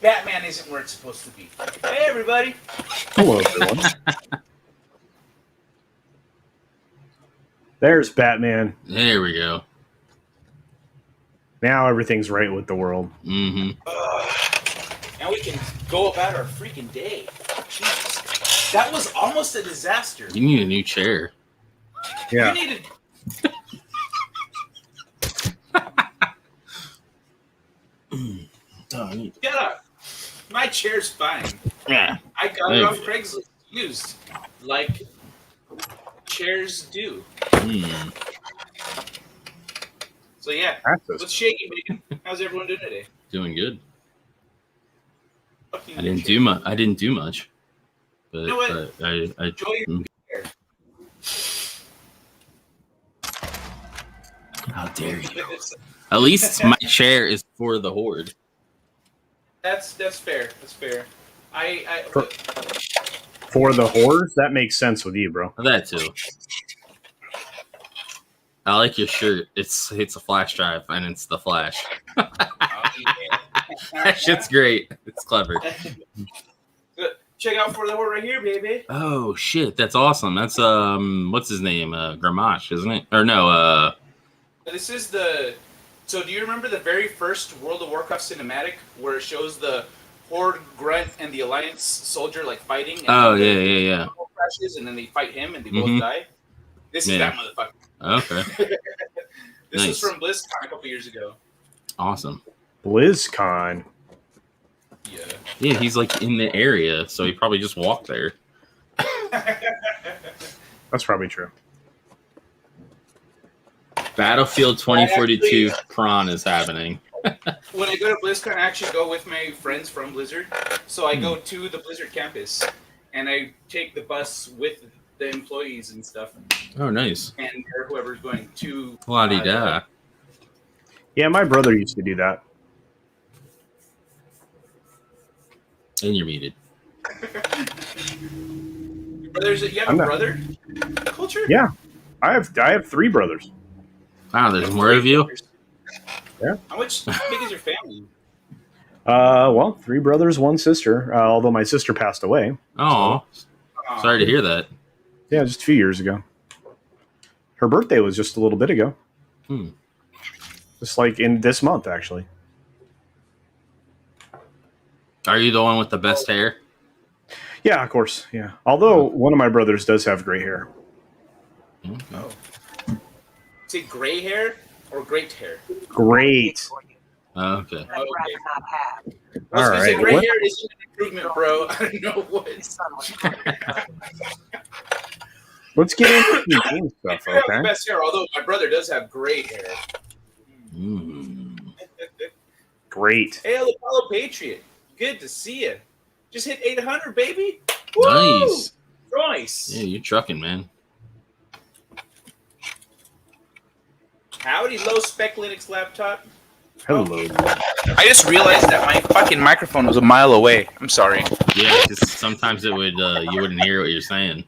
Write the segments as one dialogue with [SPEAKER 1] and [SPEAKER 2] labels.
[SPEAKER 1] Batman isn't where it's supposed to be. Hey, everybody.
[SPEAKER 2] Hello, everyone. There's Batman.
[SPEAKER 3] There we go.
[SPEAKER 2] Now everything's right with the world.
[SPEAKER 3] Mm-hmm.
[SPEAKER 1] Now we can go about our freaking day. Jesus. That was almost a disaster.
[SPEAKER 3] You need a new chair.
[SPEAKER 2] Yeah.
[SPEAKER 1] You needed... Shut up. My chair's fine.
[SPEAKER 3] Yeah.
[SPEAKER 1] I got it off Craigslist used, like chairs do. So yeah, what's shaking, Bacon? How's everyone doing today?
[SPEAKER 3] Doing good.
[SPEAKER 1] Fucking
[SPEAKER 3] I didn't do much. I didn't do much. But,
[SPEAKER 1] You know what?
[SPEAKER 3] but I
[SPEAKER 1] Enjoy your chair.
[SPEAKER 3] How dare you? At least my chair is for the horde.
[SPEAKER 1] That's fair. That's fair.
[SPEAKER 2] For the horrors, that makes sense with you, bro.
[SPEAKER 3] That too. I like your shirt. It's a flash drive and it's the Flash. That shit's great. It's clever.
[SPEAKER 1] Check out For the Horde right here, baby.
[SPEAKER 3] Oh shit, that's awesome. That's what's his name? Gramash, isn't it? Or no,
[SPEAKER 1] This is the... So do you remember the very first World of Warcraft cinematic where it shows the Horde Grunt and the Alliance soldier like fighting? And
[SPEAKER 3] oh yeah.
[SPEAKER 1] Crashes and then they fight him and they both die. This is that motherfucker.
[SPEAKER 3] Okay.
[SPEAKER 1] This
[SPEAKER 3] Nice.
[SPEAKER 1] was from BlizzCon a couple years ago.
[SPEAKER 3] Awesome.
[SPEAKER 2] BlizzCon.
[SPEAKER 1] Yeah.
[SPEAKER 3] Yeah, he's like in the area, so he probably just walked there.
[SPEAKER 2] That's probably true.
[SPEAKER 3] Battlefield 2042 Prawn is happening.
[SPEAKER 1] When I go to BlizzCon, I actually go with my friends from Blizzard. So I go to the Blizzard campus, and I take the bus with the employees and stuff,
[SPEAKER 3] Oh, nice.
[SPEAKER 1] and or whoever's going to.
[SPEAKER 3] La-di-da.
[SPEAKER 2] Yeah, my brother used to do that.
[SPEAKER 3] And you're muted.
[SPEAKER 1] You have a brother? Culture?
[SPEAKER 2] Yeah, I have 3 brothers.
[SPEAKER 3] Wow, there's more of you?
[SPEAKER 2] Yeah.
[SPEAKER 1] How big is your family?
[SPEAKER 2] Well, 3 brothers, 1 sister. Although my sister passed away.
[SPEAKER 3] Oh, sorry to hear that.
[SPEAKER 2] Yeah, just a few years ago. Her birthday was just a little bit ago. Just like in this month, actually.
[SPEAKER 3] Are you the one with the best hair?
[SPEAKER 2] Yeah, of course. Yeah. Although one of my brothers does have gray hair.
[SPEAKER 1] Oh. Is it gray hair or great hair?
[SPEAKER 2] Great.
[SPEAKER 3] Oh, okay.
[SPEAKER 1] I was
[SPEAKER 2] All
[SPEAKER 1] gonna say
[SPEAKER 2] right.
[SPEAKER 1] gray
[SPEAKER 2] What-
[SPEAKER 1] hair is an improvement, bro. I don't know what.
[SPEAKER 2] Let's get into the game stuff,
[SPEAKER 1] I have the
[SPEAKER 2] okay?
[SPEAKER 1] best hair, although my brother does have gray hair.
[SPEAKER 2] Great.
[SPEAKER 1] Hey, Apollo Patriot. Good to see you. Just hit 800, baby.
[SPEAKER 3] Nice.
[SPEAKER 1] Nice.
[SPEAKER 3] Yeah, you're trucking, man.
[SPEAKER 1] Howdy, low spec Linux laptop.
[SPEAKER 2] Hello.
[SPEAKER 1] I just realized that my fucking microphone was a mile away. I'm sorry.
[SPEAKER 3] Yeah, because sometimes it would you wouldn't hear what you're saying.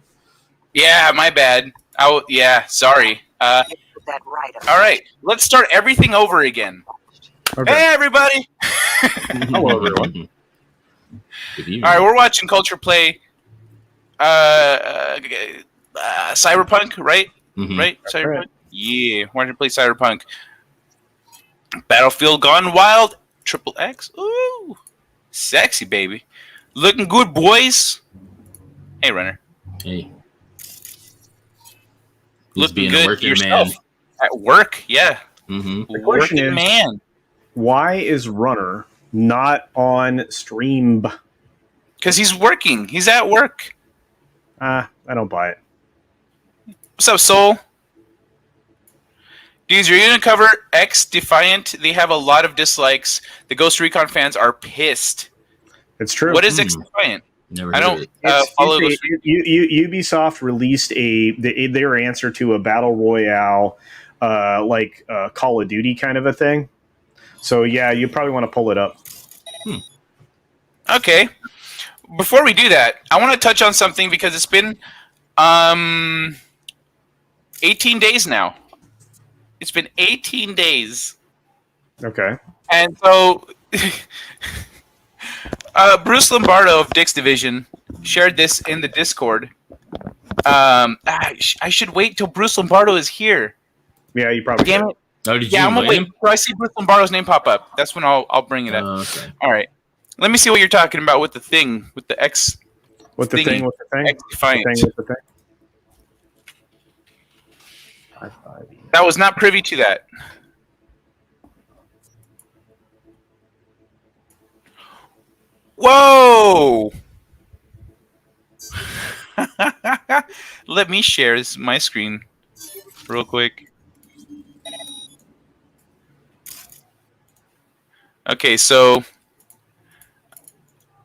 [SPEAKER 1] Yeah, my bad. Yeah, sorry. All right, let's start everything over again.
[SPEAKER 2] Okay.
[SPEAKER 1] Hey, everybody.
[SPEAKER 2] Hello, everyone.
[SPEAKER 3] Good evening.
[SPEAKER 1] All right, we're watching Culture play Cyberpunk, right?
[SPEAKER 3] Mhm.
[SPEAKER 1] Right? Cyberpunk?
[SPEAKER 2] right.
[SPEAKER 1] Yeah, we're going to play Cyberpunk. Battlefield Gone Wild, Triple X. Ooh, sexy, baby. Looking good, boys. Hey, Runner.
[SPEAKER 3] Hey. He's
[SPEAKER 1] Looking
[SPEAKER 3] being a
[SPEAKER 1] good
[SPEAKER 3] working
[SPEAKER 1] yourself.
[SPEAKER 3] man.
[SPEAKER 1] At work, yeah.
[SPEAKER 3] Mm-hmm.
[SPEAKER 2] The question
[SPEAKER 1] Working
[SPEAKER 2] is,
[SPEAKER 1] man.
[SPEAKER 2] why is Runner not on stream?
[SPEAKER 1] Because he's working. He's at work.
[SPEAKER 2] I don't buy it.
[SPEAKER 1] What's up, Soul? Dudes, you're going to cover X Defiant. They have a lot of dislikes. The Ghost Recon fans are pissed.
[SPEAKER 2] It's true.
[SPEAKER 1] What is X Defiant?
[SPEAKER 3] Never
[SPEAKER 1] I
[SPEAKER 3] heard
[SPEAKER 1] don't
[SPEAKER 3] of it.
[SPEAKER 1] follow
[SPEAKER 2] It's
[SPEAKER 1] Ghost
[SPEAKER 2] Ubisoft released their answer to a battle royale, like Call of Duty kind of a thing. So yeah, you probably want to pull it up.
[SPEAKER 1] Okay. Before we do that, I want to touch on something because it's been 18 days now. It's been 18 days.
[SPEAKER 2] Okay.
[SPEAKER 1] And so Bruce Lombardo of Dick's Division shared this in the Discord. I should wait till Bruce Lombardo is here.
[SPEAKER 2] Yeah, you probably
[SPEAKER 1] Damn
[SPEAKER 2] should.
[SPEAKER 1] it.
[SPEAKER 3] Oh, did
[SPEAKER 1] Yeah,
[SPEAKER 3] you
[SPEAKER 1] I'm gonna
[SPEAKER 3] invite
[SPEAKER 1] wait
[SPEAKER 3] him?
[SPEAKER 1] till I see Bruce Lombardo's name pop up. That's when I'll bring it up.
[SPEAKER 3] Okay.
[SPEAKER 1] All right. Let me see what you're talking about with the thing, with the X.
[SPEAKER 2] With the
[SPEAKER 1] thingy.
[SPEAKER 2] thing, with the thing,
[SPEAKER 1] X Defiant.
[SPEAKER 2] the thing, with the thing.
[SPEAKER 1] That was not privy to that. Whoa! Let me share my screen real quick. Okay, so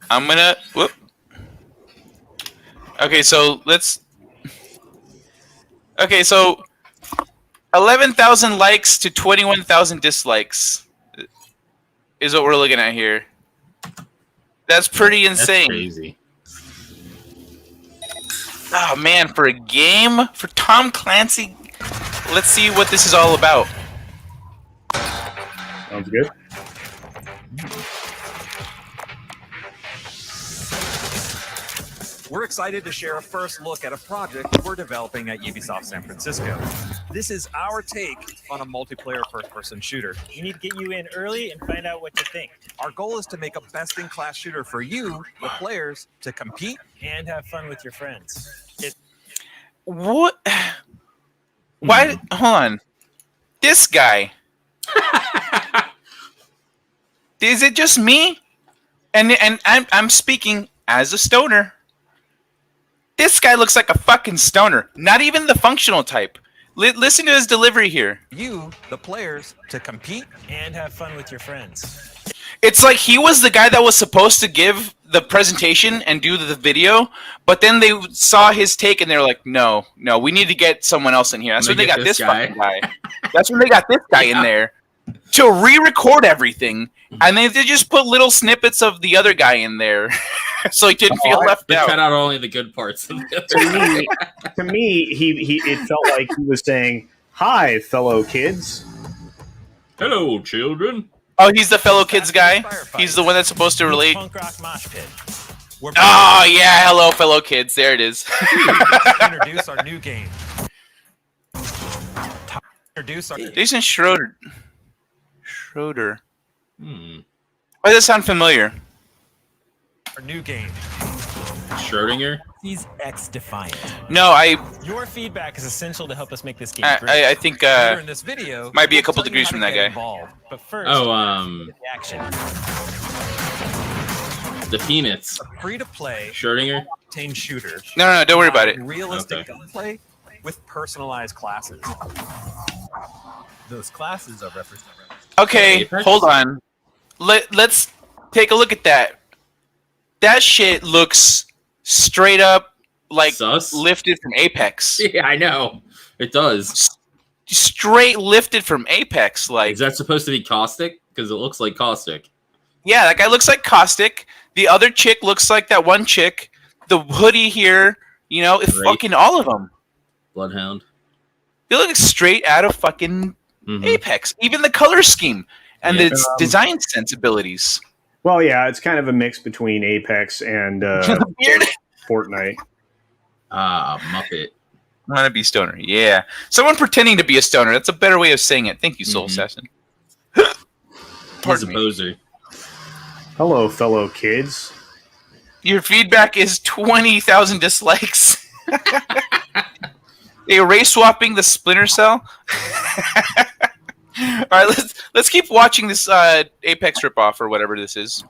[SPEAKER 1] I'm gonna. Whoop. Okay, so let's. Okay, so 11,000 likes to 21,000 dislikes is what we're looking at here. That's pretty insane.
[SPEAKER 3] That's crazy.
[SPEAKER 1] Oh man, for a game for Tom Clancy, let's see what this is all about.
[SPEAKER 2] Sounds good.
[SPEAKER 4] We're excited to share a first look at a project we're developing at Ubisoft San Francisco. This is our take on a multiplayer first-person shooter.
[SPEAKER 5] We need to get you in early and find out what you think.
[SPEAKER 4] Our goal is to make a best-in-class shooter for you, the players, to compete.
[SPEAKER 5] And have fun with your friends.
[SPEAKER 1] What? Why? Hold on. This guy. Is it just me? And I'm speaking as a stoner. This guy looks like a fucking stoner. Not even the functional type. Listen to his delivery here.
[SPEAKER 4] You, the players, to compete.
[SPEAKER 5] And have fun with your friends.
[SPEAKER 1] It's like he was the guy that was supposed to give the presentation and do the video, but then they saw his take and they were like, no, we need to get someone else in here. That's when they got this fucking guy. That's when they got this guy in there to re-record everything, and they just put little snippets of the other guy in there, so he didn't feel left
[SPEAKER 3] They
[SPEAKER 1] out.
[SPEAKER 3] cut out only the good parts of the
[SPEAKER 2] To me, he it felt like he was saying, "Hi, fellow kids."
[SPEAKER 3] Hello, children.
[SPEAKER 1] Oh, he's the fellow kids guy. He's the one that's supposed to relate.
[SPEAKER 5] Punk rock mosh pit.
[SPEAKER 4] We're
[SPEAKER 1] Oh yeah, hello, fellow kids. There it is.
[SPEAKER 4] to introduce our new game. Introduce our
[SPEAKER 1] Jason Schroeder.
[SPEAKER 3] Hmm.
[SPEAKER 1] Why does that sound familiar?
[SPEAKER 4] new game.
[SPEAKER 3] Schrodinger.
[SPEAKER 5] He's X Defiant.
[SPEAKER 1] No,
[SPEAKER 5] Your feedback is essential to help us make this game great.
[SPEAKER 1] I think
[SPEAKER 4] Later in this video,
[SPEAKER 1] might be a
[SPEAKER 4] we'll
[SPEAKER 1] couple
[SPEAKER 4] tell you
[SPEAKER 1] degrees
[SPEAKER 4] how
[SPEAKER 1] from
[SPEAKER 4] to
[SPEAKER 1] that
[SPEAKER 4] get
[SPEAKER 1] guy.
[SPEAKER 4] involved.
[SPEAKER 5] But first,
[SPEAKER 3] Oh,
[SPEAKER 5] the action.
[SPEAKER 3] the Peanuts.
[SPEAKER 4] Free to play,
[SPEAKER 3] Schrodinger.
[SPEAKER 4] obtain shooter.
[SPEAKER 1] no, don't worry about it.
[SPEAKER 4] Realistic
[SPEAKER 3] Okay.
[SPEAKER 4] gunplay with personalized classes.
[SPEAKER 5] Those classes are represented.
[SPEAKER 1] Okay,
[SPEAKER 3] Apex?
[SPEAKER 1] hold on. Let's take a look at that. That shit looks straight up like
[SPEAKER 3] Sus?
[SPEAKER 1] lifted from Apex.
[SPEAKER 3] Yeah, I know. It does.
[SPEAKER 1] Straight lifted from Apex. Like,
[SPEAKER 3] Is that supposed to be caustic? Because it looks like caustic.
[SPEAKER 1] yeah, that guy looks like Caustic. The other chick looks like that one chick. The hoodie here, it's
[SPEAKER 3] Right.
[SPEAKER 1] fucking all of them.
[SPEAKER 3] Bloodhound.
[SPEAKER 1] They look straight out of fucking
[SPEAKER 3] Mhm.
[SPEAKER 1] Apex. Even the color scheme and
[SPEAKER 3] Yeah.
[SPEAKER 1] the design sensibilities.
[SPEAKER 2] Well, yeah, it's kind of a mix between Apex and
[SPEAKER 1] Weird.
[SPEAKER 2] Fortnite.
[SPEAKER 3] Muppet.
[SPEAKER 1] Want to be stoner? Yeah, someone pretending to be a stoner. That's a better way of saying it. Thank you, Soul
[SPEAKER 3] Mhm.
[SPEAKER 1] Assassin.
[SPEAKER 3] He's a
[SPEAKER 1] Pardon me.
[SPEAKER 3] poser.
[SPEAKER 2] Hello, fellow kids.
[SPEAKER 1] Your feedback is 20,000 dislikes. They race swapping the Splinter Cell. All right, let's keep watching this Apex ripoff or whatever this is.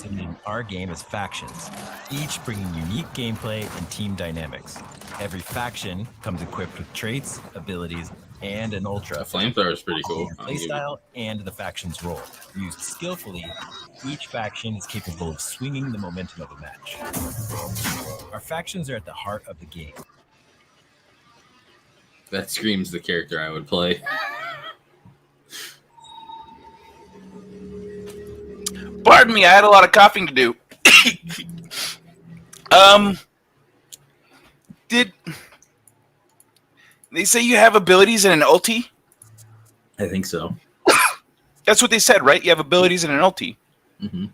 [SPEAKER 6] In our game is factions, each bringing unique gameplay and team dynamics. Every faction comes equipped with traits, abilities, and an
[SPEAKER 3] A
[SPEAKER 6] ultra
[SPEAKER 3] flamethrower is pretty cool. I'll give you-
[SPEAKER 6] playstyle and the faction's role. Used skillfully, each faction is capable of swinging the momentum of a match. Our factions are at the heart of the game.
[SPEAKER 3] That screams the character I would play.
[SPEAKER 1] Pardon me, I had a lot of coughing to do. Did they say you have abilities and an ulti?
[SPEAKER 3] I think so.
[SPEAKER 1] That's what they said, right? You have abilities and an ulti.
[SPEAKER 3] Hmm.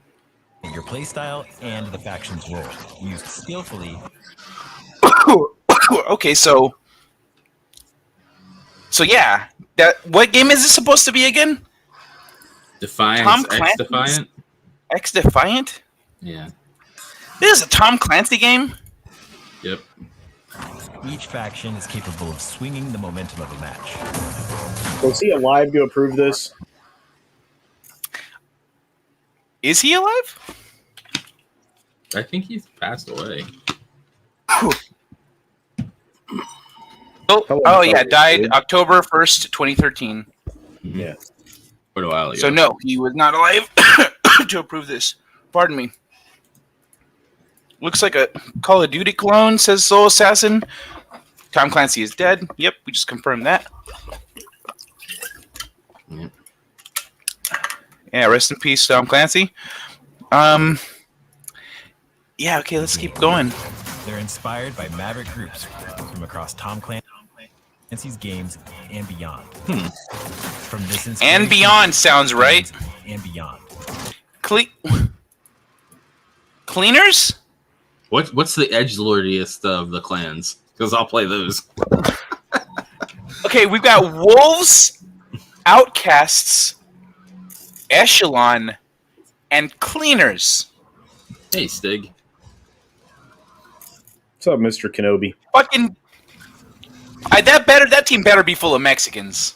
[SPEAKER 6] your playstyle and the faction's role, used skillfully.
[SPEAKER 1] Okay, so yeah, what game is this supposed to be again?
[SPEAKER 3] Defiance, X-Defiant?
[SPEAKER 1] X-Defiant?
[SPEAKER 3] Yeah.
[SPEAKER 1] This is a Tom Clancy game?
[SPEAKER 3] Yep.
[SPEAKER 6] Each faction is capable of swinging the momentum of a match.
[SPEAKER 2] Was he alive to approve this?
[SPEAKER 1] Is he alive?
[SPEAKER 3] I think he's passed away.
[SPEAKER 1] Oh yeah, died October 1st, 2013.
[SPEAKER 2] Yeah.
[SPEAKER 3] Quite a while ago.
[SPEAKER 1] So no, he was not alive to approve this. Pardon me. Looks like a Call of Duty clone, says Soul Assassin. Tom Clancy is dead. Yep, we just confirmed that.
[SPEAKER 3] Yep.
[SPEAKER 1] Yeah, rest in peace, Tom Clancy. Yeah, okay, let's keep going.
[SPEAKER 6] They're inspired by maverick groups from across Tom Clancy's games and beyond. From this
[SPEAKER 1] And beyond sounds right.
[SPEAKER 6] And beyond.
[SPEAKER 1] Cleaners?
[SPEAKER 3] What's the edgelordiest of the clans? Because I'll play those.
[SPEAKER 1] Okay, we've got wolves, outcasts, echelon, and cleaners.
[SPEAKER 3] Hey, Stig.
[SPEAKER 2] What's up, Mr. Kenobi?
[SPEAKER 1] Fucking that team better be full of Mexicans.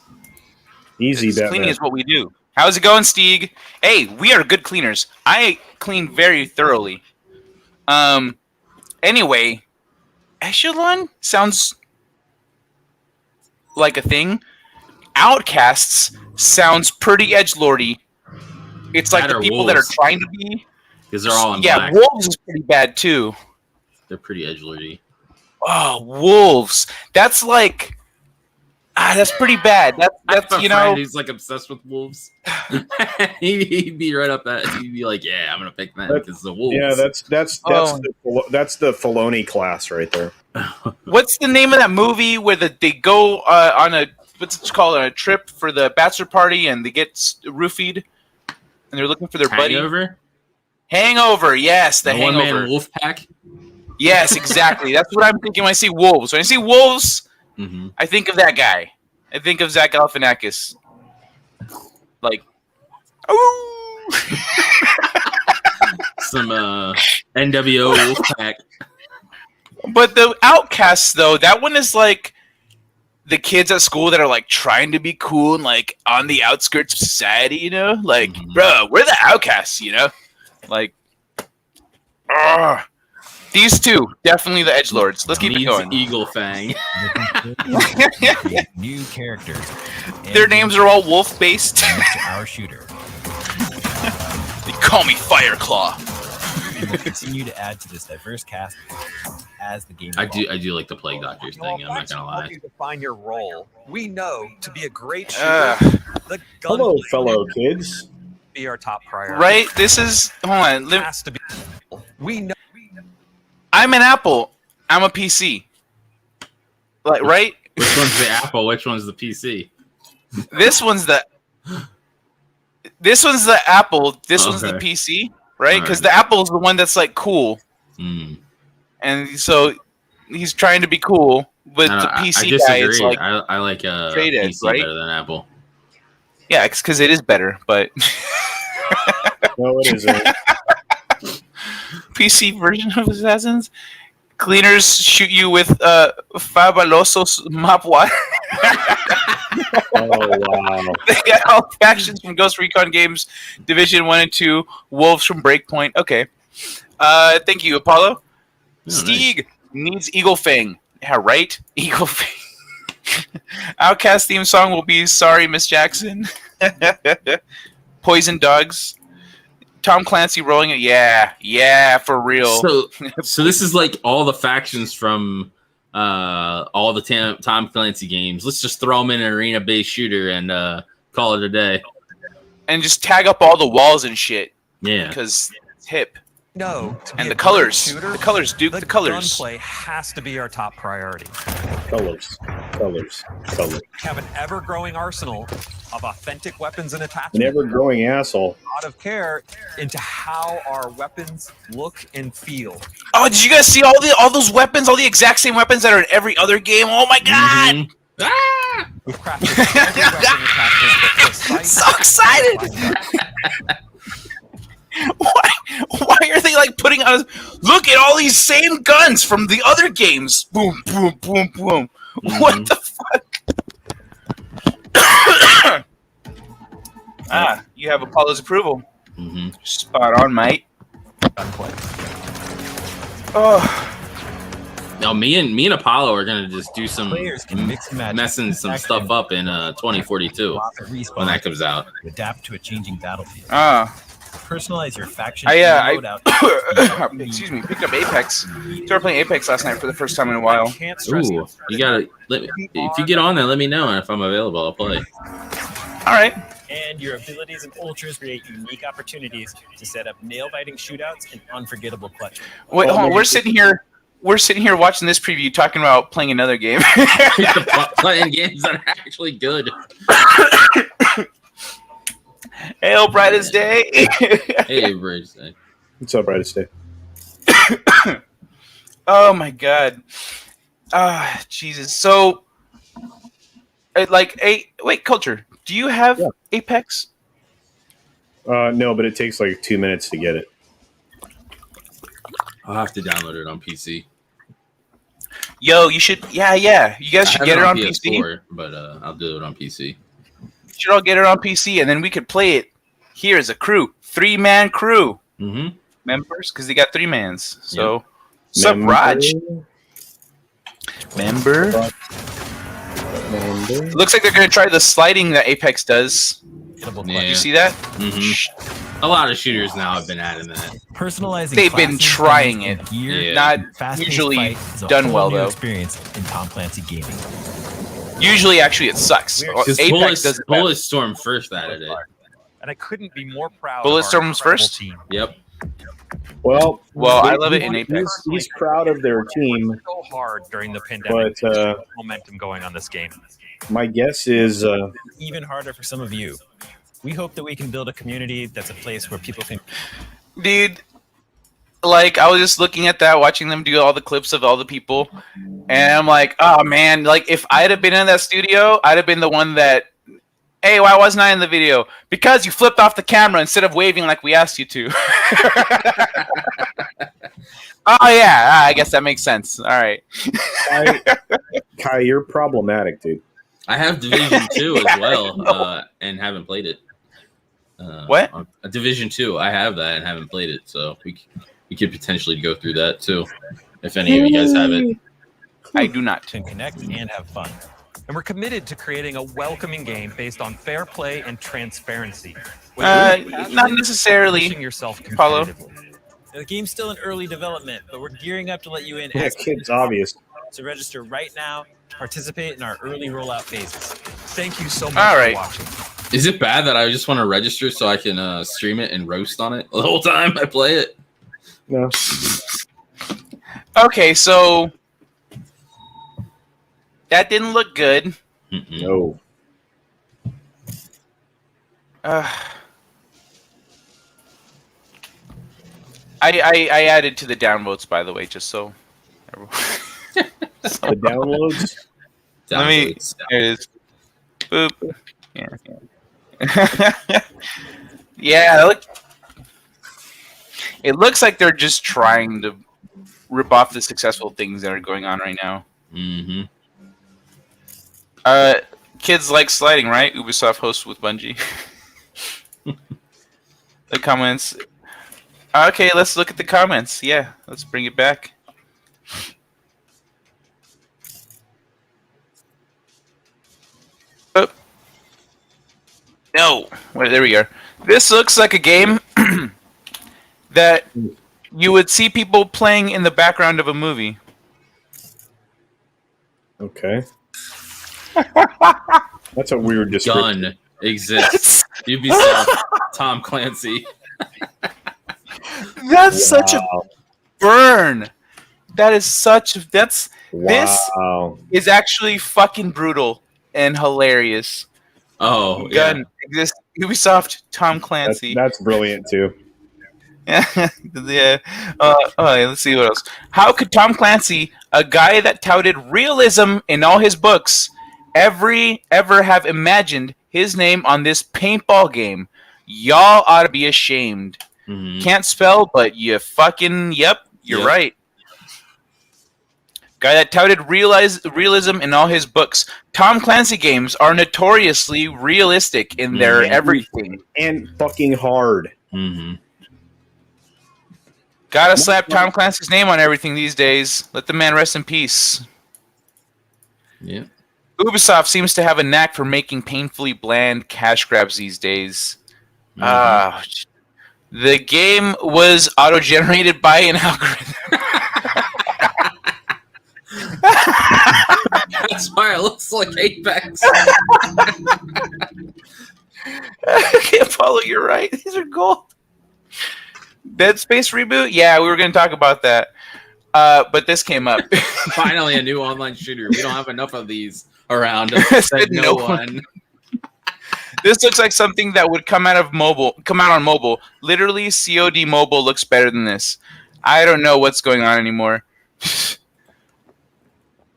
[SPEAKER 2] Easy, Batman.
[SPEAKER 1] Cleaning is what we do. How's it going, Stieg? Hey, we are good cleaners. I clean very thoroughly. Anyway, echelon sounds like a thing. Outcasts sounds pretty edgelordy. It's like the people that are trying to be.
[SPEAKER 3] Because they're all in
[SPEAKER 1] black.
[SPEAKER 3] black.
[SPEAKER 1] Wolves is pretty bad too.
[SPEAKER 3] They're pretty edgelordy.
[SPEAKER 1] Oh, wolves. That's like that's pretty bad. That's you know,
[SPEAKER 3] he's like obsessed with wolves. he'd be right up that. He'd be like, "Yeah, I'm gonna pick that because the wolves."
[SPEAKER 2] Yeah, that's the Filoni class right there.
[SPEAKER 1] What's the name of that movie where they go on a what's it called, on a trip for the bachelor party and they get roofied and they're looking for their buddy? Hangover, yes, the Hangover.
[SPEAKER 3] One-man wolf pack.
[SPEAKER 1] Yes, exactly. That's what I'm thinking when I see wolves. When I see wolves, I think of that guy. I think of Zach Galifianakis. Like, ooh.
[SPEAKER 3] Some NWO wolf pack.
[SPEAKER 1] But the Outcasts, though, that one is like the kids at school that are like trying to be cool and like on the outskirts of society, you know? Like, bro, we're the Outcasts, you know? Like, these two, definitely the edgelords. Let's keep it going.
[SPEAKER 3] Eagle Fang.
[SPEAKER 6] New characters.
[SPEAKER 1] Their names are all wolf-based.
[SPEAKER 6] Our shooter.
[SPEAKER 1] They call me Fireclaw.
[SPEAKER 6] We will continue to add to this diverse cast as the game evolves.
[SPEAKER 3] I do like the Plague Doctors thing. I'm not gonna lie.
[SPEAKER 4] You define your role. We know to be a great shooter, the
[SPEAKER 2] hello, fellow kids.
[SPEAKER 4] Be our top priority.
[SPEAKER 1] Right? This is hold on.
[SPEAKER 4] Has to be. We know.
[SPEAKER 1] I'm an Apple. I'm a PC. Like, right?
[SPEAKER 3] Which one's the Apple? Which one's the PC?
[SPEAKER 1] This one's the Apple. This one's the PC, right? Because the Apple's the one that's like cool, and so he's trying to be cool. But the PC guy is like
[SPEAKER 3] I like PC
[SPEAKER 1] right?
[SPEAKER 3] better than Apple.
[SPEAKER 1] Yeah, because it is better, but
[SPEAKER 2] No, it isn't.
[SPEAKER 1] PC version of Assassins. Cleaners shoot you with Fabulosos map water.
[SPEAKER 2] Oh wow!
[SPEAKER 1] They got all factions from Ghost Recon Games, Division 1 and 2, Wolves from Breakpoint. Okay. Thank you, Apollo. Stieg needs Eagle Fang. Yeah, right? Eagle Fang. Outcast theme song will be Sorry, Miss Jackson. Poison Dogs. Tom Clancy rolling it. Yeah, for real.
[SPEAKER 3] So this is like all the factions from all the Tom Clancy games. Let's just throw them in an arena-based shooter and call it a day.
[SPEAKER 1] And just tag up all the walls and shit.
[SPEAKER 3] Yeah.
[SPEAKER 1] Because it's hip.
[SPEAKER 4] No.
[SPEAKER 1] And the colors. The colors, Duke. The colors.
[SPEAKER 4] Gunplay has to be our top priority.
[SPEAKER 2] Colors. Colors.
[SPEAKER 4] Have an ever-growing arsenal of authentic weapons and attachments.
[SPEAKER 2] An ever-growing asshole.
[SPEAKER 4] A lot of care into how our weapons look and feel.
[SPEAKER 1] Oh, did you guys see all those weapons? All the exact same weapons that are in every other game? Oh my god!
[SPEAKER 3] Mm-hmm. Ah!
[SPEAKER 4] We've crafted every weapon attachment that precise.
[SPEAKER 1] So excited! Why are they like putting on? Look at all these same guns from the other games. Boom, boom, boom, boom. Mm-hmm. What the fuck? You have Apollo's approval.
[SPEAKER 3] Mm-hmm.
[SPEAKER 1] Spot on, mate. Oh.
[SPEAKER 3] No, me and Apollo are gonna just do some
[SPEAKER 6] Players can mix and match
[SPEAKER 3] messing some stuff up in 2042 when that comes out.
[SPEAKER 6] Adapt to a changing battlefield. Personalize your faction.
[SPEAKER 1] Excuse me. Picked up Apex. Started playing Apex last night for the first time in a while.
[SPEAKER 3] Ooh, you gotta if you get on there, let me know, and if I'm available, I'll play.
[SPEAKER 1] All right.
[SPEAKER 5] And your abilities and ultras create unique opportunities to set up nail-biting shootouts and unforgettable clutch.
[SPEAKER 1] Wait, hold on. We're sitting here watching this preview, talking about playing another game.
[SPEAKER 3] Playing games that are actually good.
[SPEAKER 1] Hail, brightest day.
[SPEAKER 3] Hey, brightest day.
[SPEAKER 2] What's up, brightest day?
[SPEAKER 1] Oh my god. Jesus. So, wait, Culture. Do you have Apex?
[SPEAKER 2] No, but it takes like 2 minutes to get it.
[SPEAKER 3] I'll have to download it on PC.
[SPEAKER 1] Yo, you should. Yeah. You guys should get it on
[SPEAKER 3] PS4,
[SPEAKER 1] PC.
[SPEAKER 3] But I'll do it on PC.
[SPEAKER 1] You should all get it on PC, and then we could play it here as a crew, 3-man crew.
[SPEAKER 3] Mm-hmm.
[SPEAKER 1] Members, because they got 3 mans. So, sup, Raj? Member. Looks like they're gonna try the sliding that Apex does.
[SPEAKER 3] Yeah.
[SPEAKER 1] You see that?
[SPEAKER 3] Mm-hmm. A lot of shooters now have been adding that.
[SPEAKER 6] Personalizing.
[SPEAKER 1] They've been trying it. Not usually done well though.
[SPEAKER 6] Experience in Tom Clancy gaming.
[SPEAKER 1] Usually, actually, it sucks. Apex does it.
[SPEAKER 3] Bulletstorm first added it.
[SPEAKER 4] And I couldn't be more proud.
[SPEAKER 1] Bulletstorm's first.
[SPEAKER 4] Team.
[SPEAKER 3] Yep.
[SPEAKER 2] Well,
[SPEAKER 1] I love it in Apex.
[SPEAKER 2] He's proud of their team.
[SPEAKER 4] So hard during the pandemic.
[SPEAKER 2] But
[SPEAKER 4] momentum going on this game.
[SPEAKER 2] My guess is
[SPEAKER 5] even harder for some of you. We hope that we can build a community that's a place where people can.
[SPEAKER 1] Dude, like I was just looking at that, watching them do all the clips of all the people, and I'm like, oh man, like if I'd have been in that studio, I'd have been the one that. Hey, why wasn't I in the video? Because you flipped off the camera instead of waving like we asked you to. Oh, yeah. I guess that makes sense. All right.
[SPEAKER 2] Kai, you're problematic, dude.
[SPEAKER 3] I have Division 2 as well, and haven't played it.
[SPEAKER 1] What?
[SPEAKER 3] Division 2. I have that and haven't played it, so we could potentially go through that too, if any of you guys have it.
[SPEAKER 1] I do not.
[SPEAKER 5] Can connect and have fun.
[SPEAKER 4] And we're committed to creating a welcoming game based on fair play and transparency.
[SPEAKER 1] Not necessarily,
[SPEAKER 4] yourself
[SPEAKER 1] Paulo.
[SPEAKER 5] The game's still in early development, but we're gearing up to let you in.
[SPEAKER 2] Yeah, kid's obvious.
[SPEAKER 5] So register right now, participate in our early rollout phases.
[SPEAKER 4] Thank you so much
[SPEAKER 1] for
[SPEAKER 4] watching.
[SPEAKER 3] Is it bad that I just want to register so I can stream it and roast on it the whole time I play it?
[SPEAKER 2] No.
[SPEAKER 1] Okay, so that didn't look good.
[SPEAKER 2] No.
[SPEAKER 1] I added to the downvotes, by the way, just so.
[SPEAKER 2] The downloads?
[SPEAKER 1] Let me. There it is. Boop. Yeah. Yeah. It looks like they're just trying to rip off the successful things that are going on right now.
[SPEAKER 3] Mm-hmm.
[SPEAKER 1] Kids like sliding, right? Ubisoft hosts with Bungie. The comments. Okay, let's look at the comments. Yeah, let's bring it back. Oh. No. Wait, there we go. This looks like a game that you would see people playing in the background of a movie.
[SPEAKER 2] Okay. That's a weird description.
[SPEAKER 3] Gun exists. Ubisoft, Tom Clancy.
[SPEAKER 1] That's such a burn. That is such. This
[SPEAKER 2] Wow.
[SPEAKER 1] is actually fucking brutal and hilarious.
[SPEAKER 3] Oh,
[SPEAKER 1] Gun
[SPEAKER 3] yeah.
[SPEAKER 1] exists. Ubisoft, Tom Clancy.
[SPEAKER 2] That's brilliant too.
[SPEAKER 1] Yeah. Let's see what else. How could Tom Clancy, a guy that touted realism in all his books, ever have imagined his name on this paintball game? Y'all ought to be ashamed.
[SPEAKER 3] Mhm.
[SPEAKER 1] Can't spell, but you fucking you're
[SPEAKER 3] Yep.
[SPEAKER 1] right. Guy that touted realism in all his books. Tom Clancy games are notoriously realistic in their everything.
[SPEAKER 2] And fucking hard.
[SPEAKER 3] Mhm.
[SPEAKER 1] Gotta slap Tom Clancy's name on everything these days. Let the man rest in peace.
[SPEAKER 3] Yeah.
[SPEAKER 1] Ubisoft seems to have a knack for making painfully bland cash grabs these days. The game was auto-generated by an algorithm.
[SPEAKER 3] That's why it looks like Apex.
[SPEAKER 1] I can't follow. You're right. These are gold. Dead Space reboot? Yeah, we were going to talk about that. But this came up.
[SPEAKER 3] Finally, a new online shooter. We don't have enough of these around.
[SPEAKER 1] Said no one. This looks like something that would come out on mobile. Literally, COD mobile looks better than this. I don't know what's going on anymore.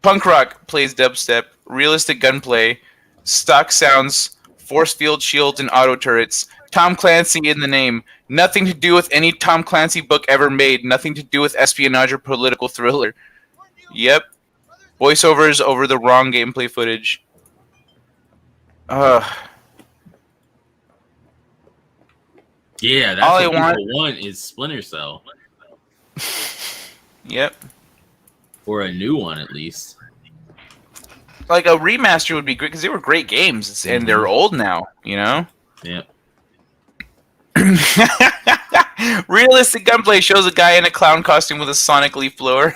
[SPEAKER 1] Punk rock plays dubstep, realistic gunplay, stock sounds, force field shields, and auto turrets. Tom Clancy in the name. Nothing to do with any Tom Clancy book ever made. Nothing to do with espionage or political thriller. Yep. Voiceovers over the wrong gameplay footage.
[SPEAKER 3] Yeah, that's
[SPEAKER 1] All
[SPEAKER 3] what
[SPEAKER 1] I
[SPEAKER 3] people want is Splinter Cell.
[SPEAKER 1] Yep.
[SPEAKER 3] Or a new one, at least.
[SPEAKER 1] Like a remaster would be great because they were great games and they're old now, you know?
[SPEAKER 3] Yeah.
[SPEAKER 1] Realistic gunplay shows a guy in a clown costume with a sonic leaf blower.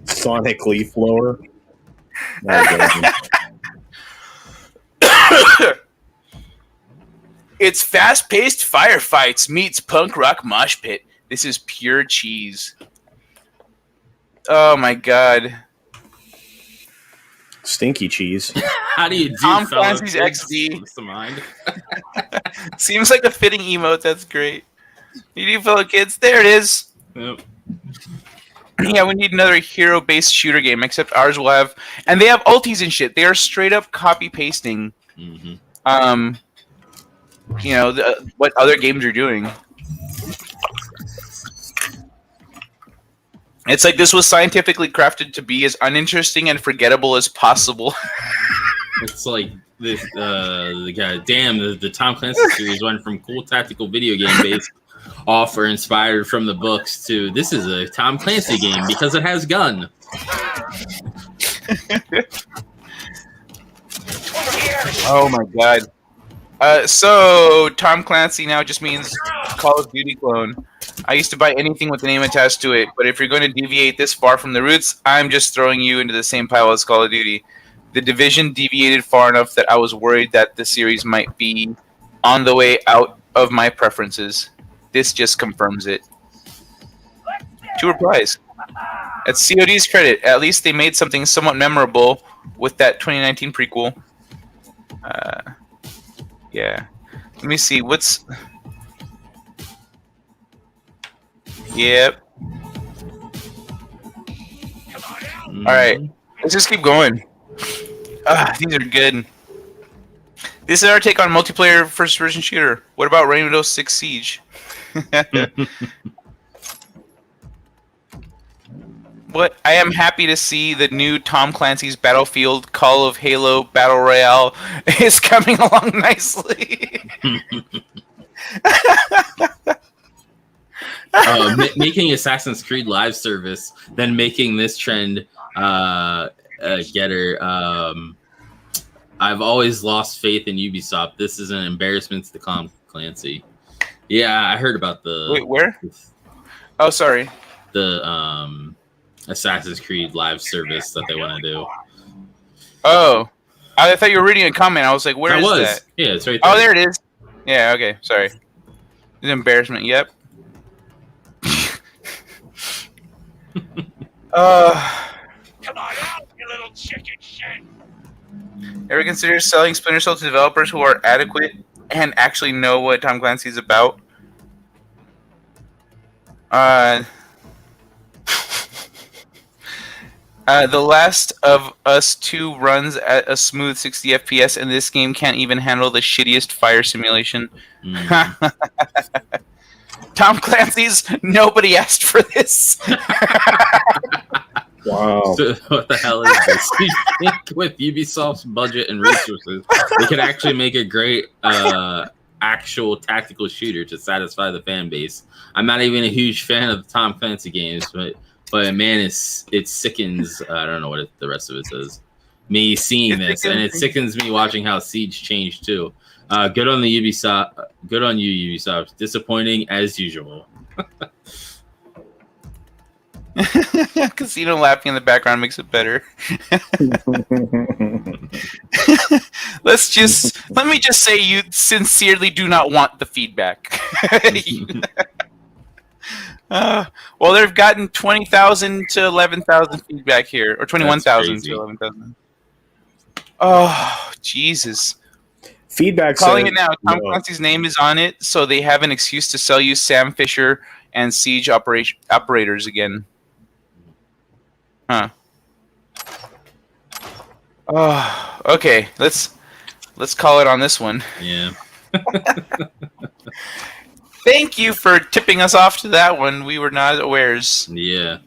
[SPEAKER 2] Sonic leaf blower.
[SPEAKER 1] It's fast-paced firefights meets punk rock mosh pit. This is pure cheese. Oh my god.
[SPEAKER 2] Stinky cheese.
[SPEAKER 3] How do you do
[SPEAKER 1] Tom
[SPEAKER 3] fellow
[SPEAKER 1] Clancy's
[SPEAKER 3] kids?
[SPEAKER 1] XD.
[SPEAKER 3] What's the mind?
[SPEAKER 1] Seems like a fitting emote. That's great. You do, fellow kids. There it is.
[SPEAKER 3] Yep.
[SPEAKER 1] Yeah, we need another hero-based shooter game, except ours will have... And they have ultis and shit. They are straight-up copy-pasting, you know, what other games are doing. It's like this was scientifically crafted to be as uninteresting and forgettable as possible.
[SPEAKER 3] It's like this, the guy. Damn, the Tom Clancy series went from cool tactical video game based offer inspired from the books to this is a Tom Clancy game because it has gun.
[SPEAKER 1] Oh my god. So Tom Clancy now just means Call of Duty clone. I used to buy anything with the name attached to it, but if you're going to deviate this far from the roots, I'm just throwing you into the same pile as Call of Duty. The Division deviated far enough that I was worried that the series might be on the way out of my preferences. This just confirms it. 2 replies. At COD's credit, at least they made something somewhat memorable with that 2019 prequel. Yeah. Let me see. What's... Yep. Alright. Let's just keep going. These are good. This is our take on multiplayer first-person shooter. What about Rainbow Six Siege? What? I am happy to see the new Tom Clancy's Battlefield Call of Halo Battle Royale is coming along nicely.
[SPEAKER 3] Making Assassin's Creed live service, then making this trend getter. I've always lost faith in Ubisoft. This is an embarrassment to Tom Clancy. Yeah, I heard about the...
[SPEAKER 1] Wait, where? Oh, sorry.
[SPEAKER 3] The Assassin's Creed live service that they want to do.
[SPEAKER 1] Oh. I thought you were reading a comment. I was like, where is that?
[SPEAKER 3] Yeah, it's right there.
[SPEAKER 1] Oh, there it is. Yeah, okay. Sorry. It's an embarrassment. Yep.
[SPEAKER 4] Come on out, you little chicken shit!
[SPEAKER 1] Ever consider selling Splinter Cell to developers who are adequate and actually know what Tom Clancy's about? The Last of Us 2 runs at a smooth 60 FPS, and this game can't even handle the shittiest fire simulation. Tom Clancy's nobody asked for this.
[SPEAKER 2] Wow.
[SPEAKER 3] So what the hell is this? You think with Ubisoft's budget and resources, they could actually make a great actual tactical shooter to satisfy the fan base. I'm not even a huge fan of the Tom Clancy games, but man, it sickens. I don't know what the rest of it says. Me seeing this, and it sickens me watching how Siege changed too. Good on the Ubisoft. Good on you, Ubisoft. Disappointing as usual.
[SPEAKER 1] Casino laughing in the background makes it better. Let me just say you sincerely do not want the feedback. Well, they've gotten 20,000 to 11,000 feedback here, or 21,000 to 11,000. Oh, Jesus.
[SPEAKER 2] Feedback
[SPEAKER 1] Calling
[SPEAKER 2] says,
[SPEAKER 1] it now. Tom Clancy's name is on it, so they have an excuse to sell you Sam Fisher and Siege operators again. Huh. Oh, okay. Let's call it on this one.
[SPEAKER 3] Yeah.
[SPEAKER 1] Thank you for tipping us off to that one. We were not awares.
[SPEAKER 3] Yeah.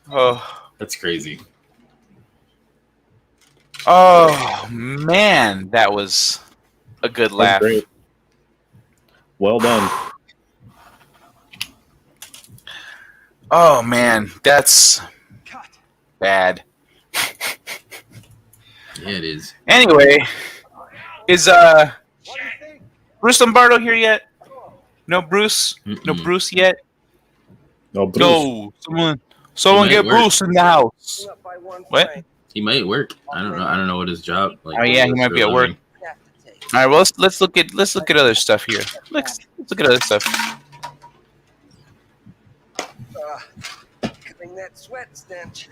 [SPEAKER 1] Oh,
[SPEAKER 3] That's crazy.
[SPEAKER 1] Oh man, that was a good laugh.
[SPEAKER 2] Great. Well done.
[SPEAKER 1] Oh man, that's bad.
[SPEAKER 3] Yeah, it is.
[SPEAKER 1] Anyway, is Bruce Lombardo here yet? No Bruce?
[SPEAKER 3] Mm-mm.
[SPEAKER 1] No Bruce yet?
[SPEAKER 2] No, Bruce.
[SPEAKER 1] No, someone get
[SPEAKER 3] work.
[SPEAKER 1] Bruce in the house. What?
[SPEAKER 3] He might work. I don't know what his job. Like,
[SPEAKER 1] Oh yeah, he might be at work. All right, well let's look at other stuff here. Let's look at other stuff.
[SPEAKER 7] Getting that sweat stench.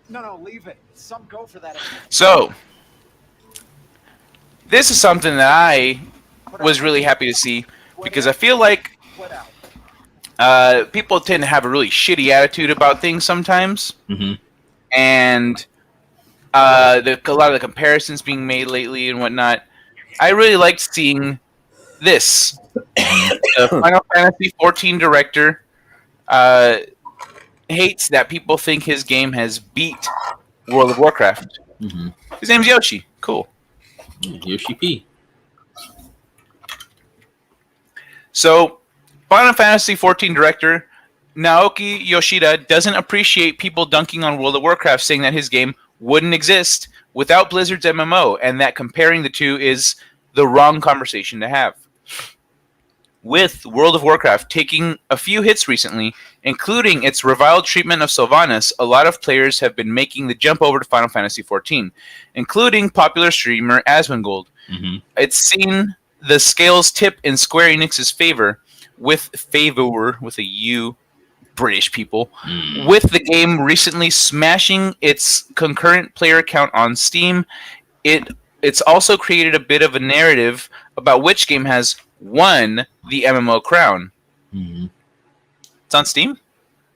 [SPEAKER 7] No, leave it. Some go for that.
[SPEAKER 1] So, this is something that I was really happy to see because I feel like people tend to have a really shitty attitude about things sometimes, and a lot of the comparisons being made lately and whatnot. I really liked seeing this. The Final Fantasy 14 director hates that people think his game has beat World of Warcraft. His name's Yoshi. Cool.
[SPEAKER 3] Yoshi P.
[SPEAKER 1] So, Final Fantasy 14 director Naoki Yoshida doesn't appreciate people dunking on World of Warcraft, saying that his game wouldn't exist without Blizzard's MMO, and that comparing the two is the wrong conversation to have. With World of Warcraft taking a few hits recently, including its reviled treatment of Sylvanas, a lot of players have been making the jump over to Final Fantasy XIV, including popular streamer Asmongold. It's seen the scales tip in Square Enix's favor, with a U, British people, with the game recently smashing its concurrent player count on Steam. It's also created a bit of a narrative about which game has won the MMO crown. It's on Steam?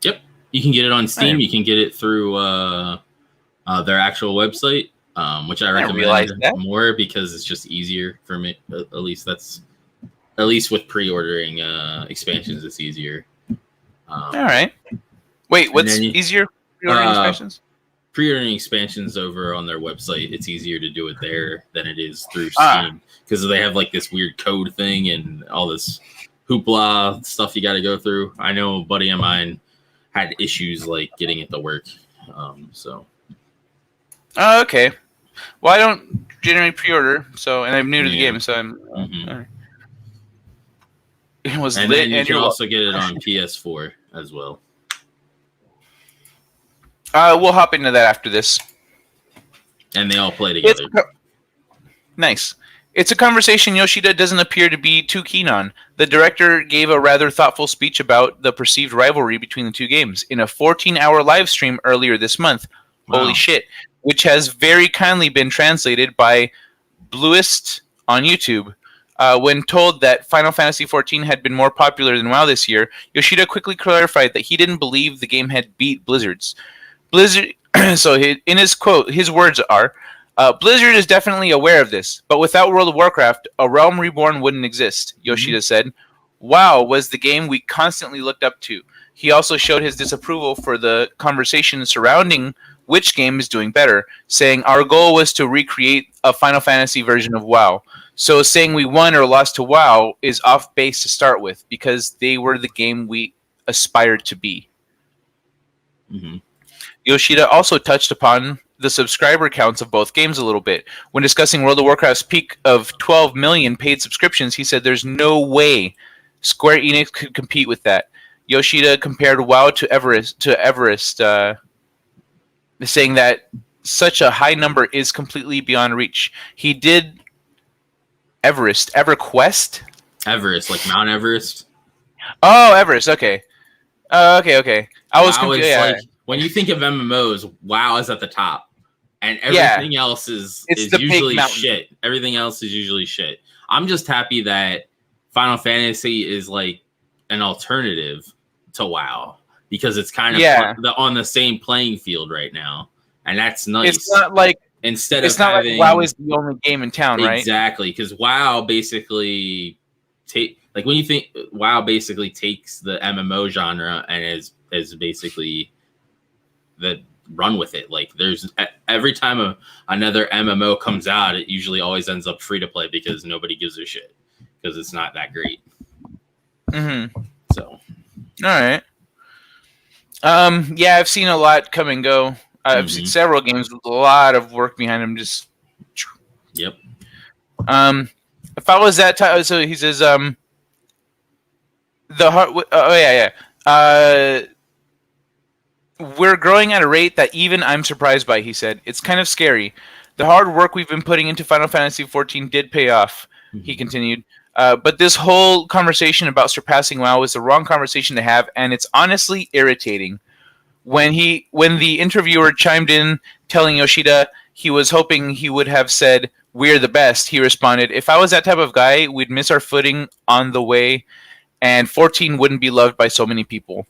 [SPEAKER 3] Yep. You can get it on Steam.
[SPEAKER 1] Right.
[SPEAKER 3] You can get it through their actual website, which I recommend more because it's just easier for me. At least with pre-ordering expansions, it's easier.
[SPEAKER 1] All right. Wait, what's easier? Pre-ordering expansions?
[SPEAKER 3] Pre-ordering expansions over on their website, it's easier to do it there than it is through Steam because they have like this weird code thing and all this hoopla stuff you got to go through. I know a buddy of mine had issues like getting it to work.
[SPEAKER 1] Oh, okay. Well, I don't generally pre-order, and I'm new to the game, so I'm. All right. It was
[SPEAKER 3] and
[SPEAKER 1] lit,
[SPEAKER 3] then you
[SPEAKER 1] and
[SPEAKER 3] can also get it on PS4 as well.
[SPEAKER 1] We'll hop into that after this.
[SPEAKER 3] And they all play together.
[SPEAKER 1] Nice. It's a conversation Yoshida doesn't appear to be too keen on. The director gave a rather thoughtful speech about the perceived rivalry between the two games in a 14-hour live stream earlier this month.
[SPEAKER 3] Wow.
[SPEAKER 1] Holy shit. Which has very kindly been translated by Bluist on YouTube. When told that Final Fantasy XIV had been more popular than WoW this year, Yoshida quickly clarified that he didn't believe the game had beat Blizzard's. In his quote, his words are, Blizzard is definitely aware of this, but without World of Warcraft, a Realm Reborn wouldn't exist, Yoshida said. WoW was the game we constantly looked up to. He also showed his disapproval for the conversation surrounding which game is doing better, saying our goal was to recreate a Final Fantasy version of WoW. So saying we won or lost to WoW is off base to start with, because they were the game we aspired to be.
[SPEAKER 3] Mm-hmm.
[SPEAKER 1] Yoshida also touched upon the subscriber counts of both games a little bit. When discussing World of Warcraft's peak of 12 million paid subscriptions, he said there's no way Square Enix could compete with that. Yoshida compared WoW to Everest, saying that such a high number is completely beyond reach. He did EverQuest?
[SPEAKER 3] Everest, like Mount Everest.
[SPEAKER 1] Oh, Everest, okay. Okay. I was
[SPEAKER 3] WoW
[SPEAKER 1] confused.
[SPEAKER 3] is
[SPEAKER 1] Yeah.
[SPEAKER 3] like, when you think of MMOs, WoW is at the top. And everything else is usually shit. Everything else is usually shit. I'm just happy that Final Fantasy is like an alternative to WoW, because it's kind of on the same playing field right now, and that's nice.
[SPEAKER 1] It's not like
[SPEAKER 3] having,
[SPEAKER 1] like WoW is the only game in town, right?
[SPEAKER 3] Exactly, because WoW basically when you think WoW basically takes the MMO genre and is basically the run with it. Like there's every time another MMO comes out, it usually always ends up free to play because nobody gives a shit because it's not that great.
[SPEAKER 1] Mm-hmm.
[SPEAKER 3] So,
[SPEAKER 1] all right. Yeah, I've seen a lot come and go. I've seen several games with a lot of work behind them. Just
[SPEAKER 3] yep.
[SPEAKER 1] If I was that type, so he says, the heart. We're growing at a rate that even I'm surprised by. He said, it's kind of scary. The hard work we've been putting into Final Fantasy XIV did pay off. He continued. But this whole conversation about surpassing WoW is the wrong conversation to have, and it's honestly irritating. When the interviewer chimed in telling Yoshida he was hoping he would have said, we're the best, he responded, if I was that type of guy, we'd miss our footing on the way, and 14 wouldn't be loved by so many people.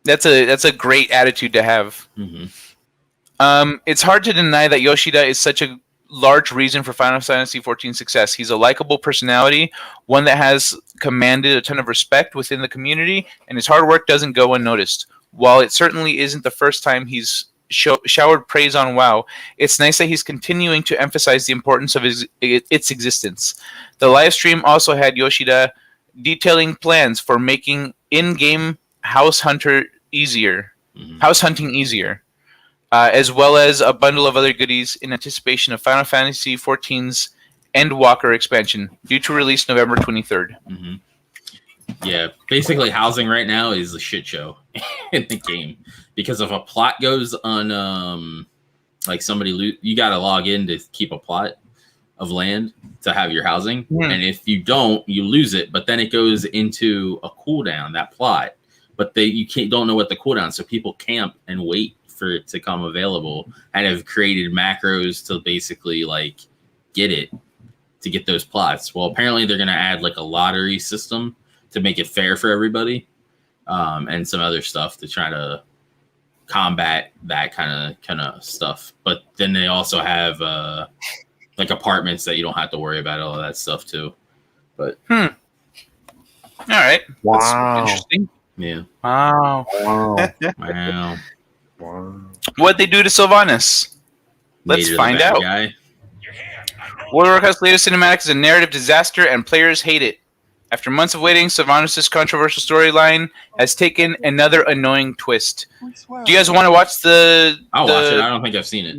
[SPEAKER 1] That's a great attitude to have.
[SPEAKER 3] Mm-hmm.
[SPEAKER 1] It's hard to deny that Yoshida is such a large reason for Final Fantasy XIV's success. He's a likable personality, one that has commanded a ton of respect within the community, and his hard work doesn't go unnoticed. While it certainly isn't the first time he's showered praise on WoW, it's nice that he's continuing to emphasize the importance of its existence. The live stream also had Yoshida detailing plans for making in-game house hunting easier, as well as a bundle of other goodies in anticipation of Final Fantasy XIV's Endwalker expansion, due to release November 23rd.
[SPEAKER 3] Mm-hmm. Yeah, basically housing right now is a shit show in the game, because if a plot goes on, like you got to log in to keep a plot of land to have your housing, and if you don't, you lose it. But then it goes into a cooldown, that plot, but don't know what the cooldown is, so people camp and wait for it to come available, and have created macros to basically like get those plots. Well, apparently they're going to add like a lottery system to make it fair for everybody, and some other stuff to try to combat that kind of stuff. But then they also have like apartments that you don't have to worry about all of that stuff too. But
[SPEAKER 1] all right,
[SPEAKER 2] wow,
[SPEAKER 1] that's interesting.
[SPEAKER 3] Yeah,
[SPEAKER 1] wow. What'd they do to Sylvanas? Let's find out.
[SPEAKER 3] Guy.
[SPEAKER 1] World of Warcraft's latest cinematic is a narrative disaster, and players hate it. After months of waiting, Sylvanas' controversial storyline has taken another annoying twist. Do you guys want to watch the...
[SPEAKER 3] I'll watch it. I don't think I've seen it.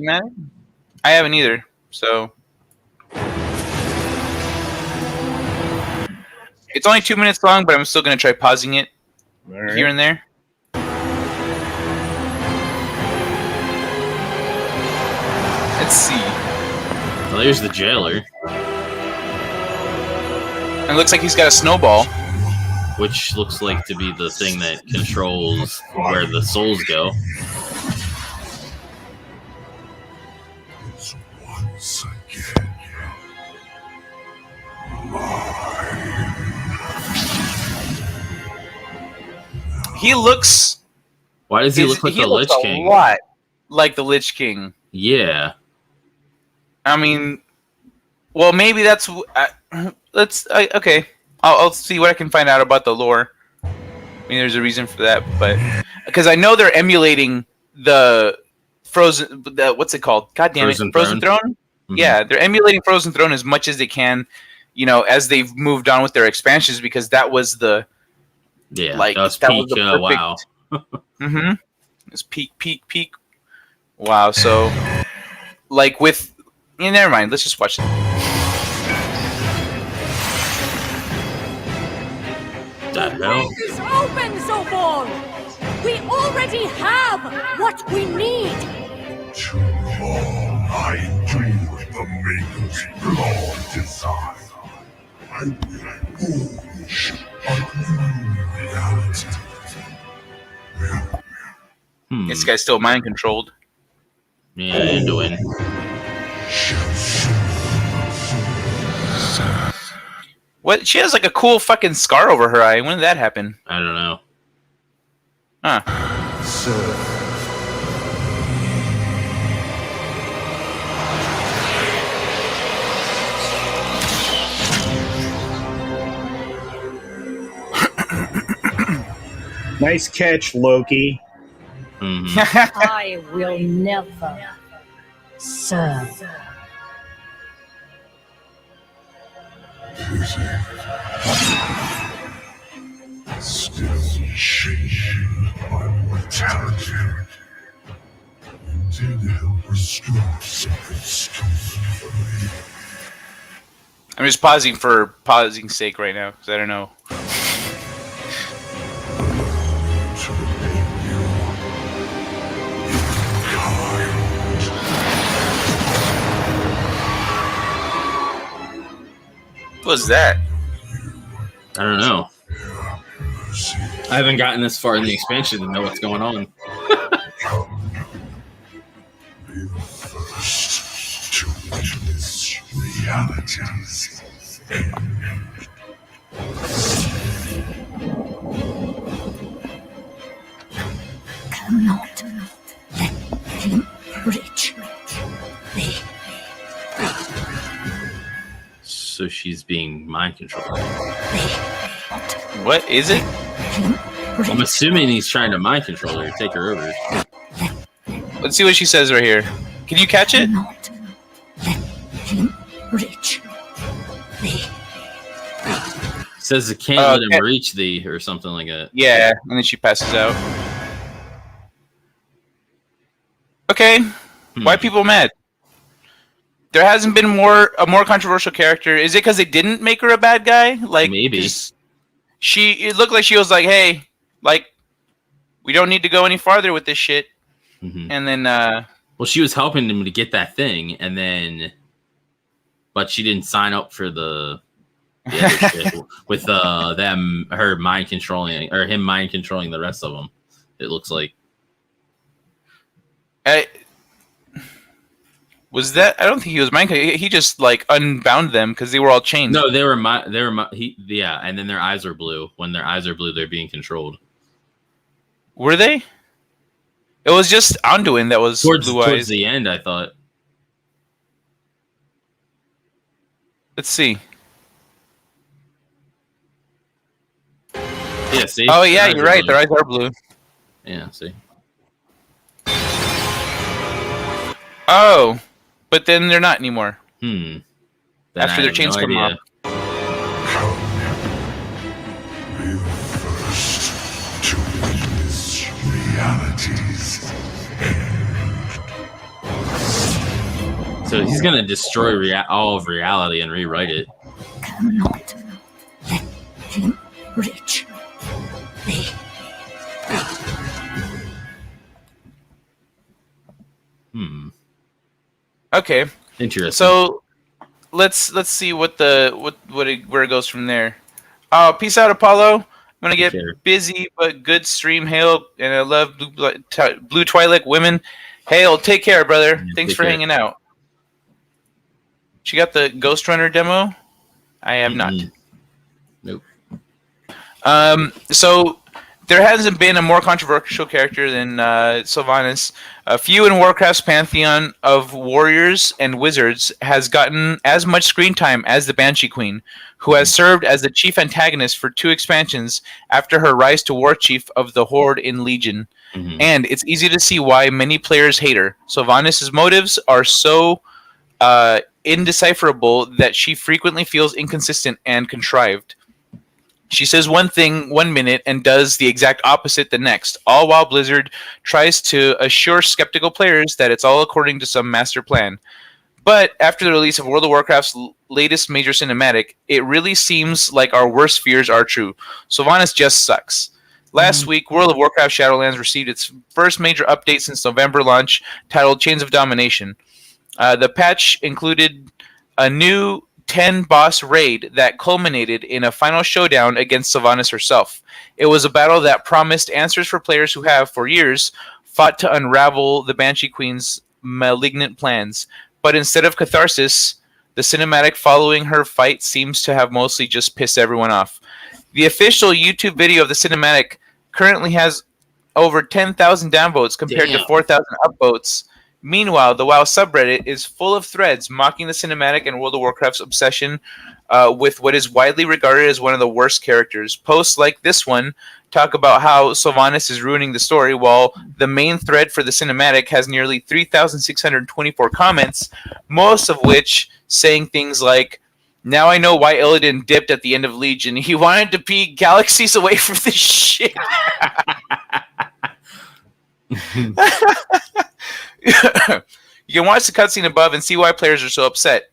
[SPEAKER 1] I haven't either, so... It's only 2 minutes long, but I'm still going to try pausing it here and there. Let's see.
[SPEAKER 3] Well, there's the jailer.
[SPEAKER 1] And it looks like he's got a snowball.
[SPEAKER 3] Which looks like to be the thing that controls where the souls go.
[SPEAKER 8] Once again,
[SPEAKER 1] He looks...
[SPEAKER 3] Why does he look like the Lich King?
[SPEAKER 1] A lot like the Lich King.
[SPEAKER 3] Yeah.
[SPEAKER 1] I mean, well, maybe that's... okay. I'll see what I can find out about the lore. I mean, there's a reason for that, but... Because I know they're emulating the Frozen... what's it called? God damn it. Frozen Throne? Mm-hmm. Yeah, they're emulating Frozen Throne as much as they can, you know, as they've moved on with their expansions, because that was the...
[SPEAKER 3] Yeah, like, that was peak, wow.
[SPEAKER 1] Mm-hmm. It's peak. Wow, so... Like, with... Yeah, never mind, let's just watch it.
[SPEAKER 3] The hell?
[SPEAKER 9] Is open, Zobor! We already have what we need!
[SPEAKER 8] too long I endured the Maker's flawed design. I will forge a new reality.
[SPEAKER 1] This guy's still mind controlled.
[SPEAKER 3] Yeah, Anduin.
[SPEAKER 1] What? She has like a cool fucking scar over her eye. When did that happen?
[SPEAKER 3] I don't know.
[SPEAKER 1] Huh.
[SPEAKER 2] Nice catch, Loki.
[SPEAKER 3] Mm-hmm.
[SPEAKER 9] I will never serve.
[SPEAKER 8] Still shaking by mortality. Indeed, help restore something.
[SPEAKER 1] I'm just pausing for pausing's sake right now because I don't know. What was that?
[SPEAKER 3] I don't know. I haven't gotten this far in the expansion to know what's going on.
[SPEAKER 8] Be the first to witness reality's end.
[SPEAKER 9] Cannot let him reach me.
[SPEAKER 3] So she's being mind controlled.
[SPEAKER 1] What is it?
[SPEAKER 3] I'm assuming he's trying to mind control her, take her over.
[SPEAKER 1] Let's see what she says right here. Can you catch it?
[SPEAKER 9] Cannot let him reach me.
[SPEAKER 3] Says it can't let him reach thee or something like that.
[SPEAKER 1] Yeah, and then she passes out. Okay, why are people mad? There hasn't been a more controversial character. Is it because they didn't make her a bad guy? Like
[SPEAKER 3] maybe
[SPEAKER 1] it looked like she was like, hey, like we don't need to go any farther with this shit. Mm-hmm. And then
[SPEAKER 3] well, she was helping him to get that thing, and then but she didn't sign up for the other shit with her mind controlling or him mind controlling the rest of them. It looks like.
[SPEAKER 1] Was that? I don't think he was mind. He just like unbound them because they were all chained.
[SPEAKER 3] No, and then their eyes are blue. When their eyes are blue, they're being controlled.
[SPEAKER 1] Were they? It was just Anduin that was blue eyes.
[SPEAKER 3] Towards the end, I thought.
[SPEAKER 1] Let's see.
[SPEAKER 3] Yeah, see?
[SPEAKER 1] Oh yeah, you're right. Their eyes are blue.
[SPEAKER 3] Yeah, see.
[SPEAKER 1] Oh. But then they're not anymore. After their chains come off.
[SPEAKER 8] Be the first to witness reality's end.
[SPEAKER 3] So he's gonna destroy all of reality and rewrite it.
[SPEAKER 9] Cannot let him reach me.
[SPEAKER 1] Okay.
[SPEAKER 3] Interesting.
[SPEAKER 1] So let's see where it goes from there. Oh, peace out, Apollo. I'm gonna get busy, but good stream. Hail, and I love Blue Twilight women. Hail, take care, brother.
[SPEAKER 3] Yeah,
[SPEAKER 1] Thanks for hanging out. She got the Ghost Runner demo. I have not.
[SPEAKER 3] Nope.
[SPEAKER 1] So there hasn't been a more controversial character than Sylvanas. A few in Warcraft's pantheon of warriors and wizards has gotten as much screen time as the Banshee Queen, who has served as the chief antagonist for 2 expansions after her rise to War Chief of the Horde in Legion. And it's easy to see why many players hate her. Sylvanas' motives are so indecipherable that she frequently feels inconsistent and contrived. She says one thing 1 minute and does the exact opposite the next, all while Blizzard tries to assure skeptical players that it's all according to some master plan. But after the release of World of Warcraft's latest major cinematic, it really seems like our worst fears are true. Sylvanas just sucks. Last week, World of Warcraft Shadowlands received its first major update since November launch, titled Chains of Domination. The patch included a new 10-boss raid that culminated in a final showdown against Sylvanas herself. It was a battle that promised answers for players who have, for years, fought to unravel the Banshee Queen's malignant plans. But instead of catharsis, the cinematic following her fight seems to have mostly just pissed everyone off. The official YouTube video of the cinematic currently has over 10,000 downvotes compared to 4,000 upvotes. Meanwhile, the WoW subreddit is full of threads mocking the cinematic and World of Warcraft's obsession with what is widely regarded as one of the worst characters. Posts like this one talk about how Sylvanas is ruining the story, while the main thread for the cinematic has nearly 3,624 comments, most of which saying things like, "Now I know why Illidan dipped at the end of Legion. He wanted to be galaxies away from this shit." You can watch the cutscene above and see why players are so upset.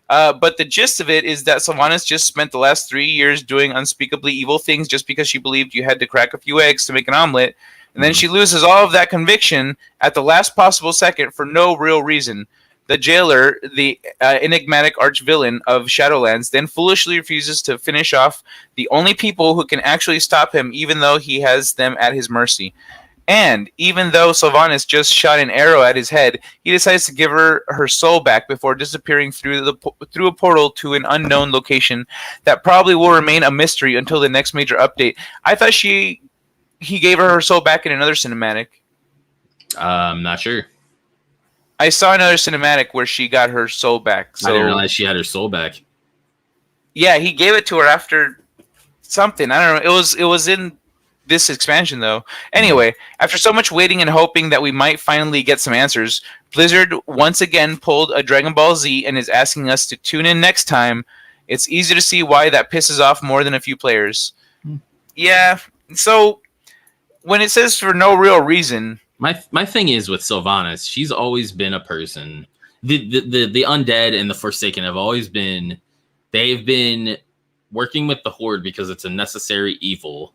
[SPEAKER 1] But the gist of it is that Sylvanas just spent the last 3 years doing unspeakably evil things just because she believed you had to crack a few eggs to make an omelet, and then she loses all of that conviction at the last possible second for no real reason. The jailer, the enigmatic arch-villain of Shadowlands, then foolishly refuses to finish off the only people who can actually stop him, even though he has them at his mercy. And even though Sylvanas just shot an arrow at his head, he decides to give her soul back before disappearing through a portal to an unknown location that probably will remain a mystery until the next major update. I thought he gave her soul back in another cinematic.
[SPEAKER 3] I'm not sure.
[SPEAKER 1] I saw another cinematic where she got her soul back. So,
[SPEAKER 3] I didn't realize she had her soul back.
[SPEAKER 1] Yeah, he gave it to her after something. I don't know. It was in this expansion, though. Anyway, after so much waiting and hoping that we might finally get some answers, Blizzard once again pulled a Dragon Ball Z and is asking us to tune in next time. It's easy to see why that pisses off more than a few players. Yeah, so when it says for no real reason...
[SPEAKER 3] My thing is with Sylvanas, she's always been a person. The undead and the Forsaken have always been... They've been working with the Horde because it's a necessary evil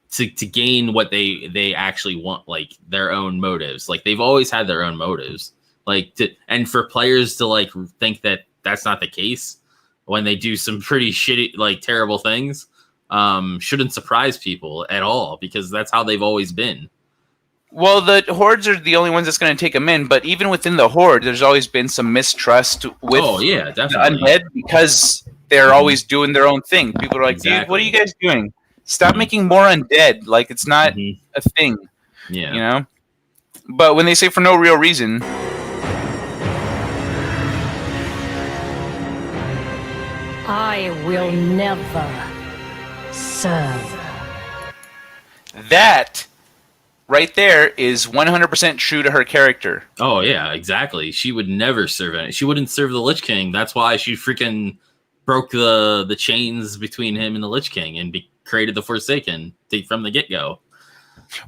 [SPEAKER 3] to gain what they actually want, like their own motives. Like they've always had their own motives. And for players to like think that that's not the case when they do some pretty shitty, like terrible things, shouldn't surprise people at all, because that's how they've always been.
[SPEAKER 1] Well, the Hordes are the only ones that's going to take them in, but even within the Horde, there's always been some mistrust with
[SPEAKER 3] definitely.
[SPEAKER 1] the undead, because they're always doing their own thing. People are like, dude, what are you guys doing? Stop making more undead. Like, it's not a thing.
[SPEAKER 3] Yeah.
[SPEAKER 1] You know? But when they say for no real reason...
[SPEAKER 9] I will never serve.
[SPEAKER 1] That right there is 100% true to her character.
[SPEAKER 3] Oh, yeah, exactly. She would never serve it. She wouldn't serve the Lich King. That's why she freaking broke the chains between him and the Lich King and created the Forsaken from the get-go.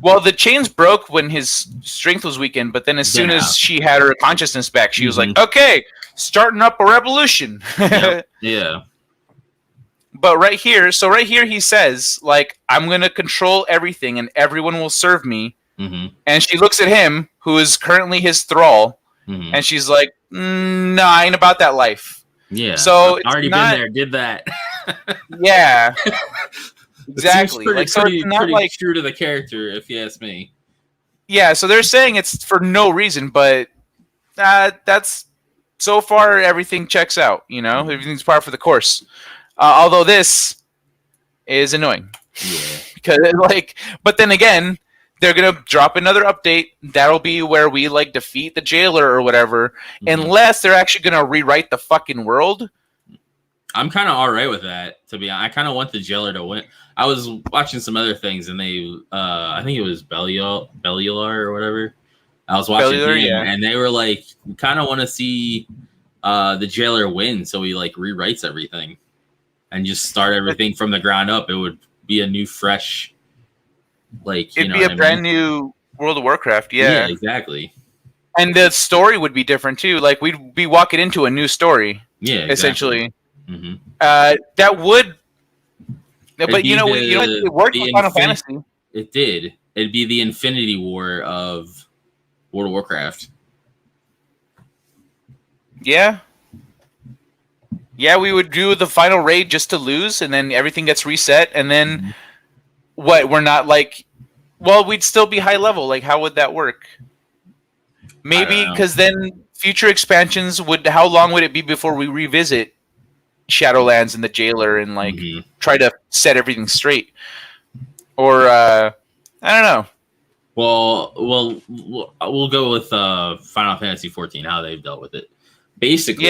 [SPEAKER 1] Well, the chains broke when his strength was weakened, but then as soon as she had her consciousness back, she was like, okay, starting up a revolution.
[SPEAKER 3] Yeah.
[SPEAKER 1] But right here he says, like, I'm going to control everything and everyone will serve me. And she looks at him, who is currently his thrall, and she's like, nah, I ain't about that life.
[SPEAKER 3] Yeah.
[SPEAKER 1] So it's
[SPEAKER 3] already
[SPEAKER 1] not,
[SPEAKER 3] been there, did that.
[SPEAKER 1] Yeah. Exactly.
[SPEAKER 3] Pretty,
[SPEAKER 1] like, so it's not
[SPEAKER 3] pretty
[SPEAKER 1] like
[SPEAKER 3] true to the character, if you ask me.
[SPEAKER 1] Yeah, so they're saying it's for no reason, but that's so far everything checks out. Everything's par for the course. Although this is annoying, because but then again, they're gonna drop another update. That'll be where we defeat the jailer or whatever, unless they're actually gonna rewrite the fucking world.
[SPEAKER 3] I'm kind of all right with that, to be honest. I kind of want the jailer to win. I was watching some other things, and they, I think it was Bellular or whatever. I was watching him, and they were like, we kind of want to see the jailer win, so he rewrites everything and just start everything from the ground up. It would be a new, fresh,
[SPEAKER 1] it'd be a brand new World of Warcraft. Yeah,
[SPEAKER 3] exactly.
[SPEAKER 1] And the story would be different too. We'd be walking into a new story.
[SPEAKER 3] Yeah, exactly.
[SPEAKER 1] Essentially.
[SPEAKER 3] Mm-hmm.
[SPEAKER 1] That would, but it worked with Final Fantasy.
[SPEAKER 3] It did. It'd be the Infinity War of World of Warcraft.
[SPEAKER 1] Yeah, we would do the final raid just to lose, and then everything gets reset, and then we're not we'd still be high level. How would that work? Maybe because then future expansions how long would it be before we revisit Shadowlands and the jailer and try to set everything straight? Or I don't know.
[SPEAKER 3] Well, we'll go with Final Fantasy 14, how they've dealt with it. Basically,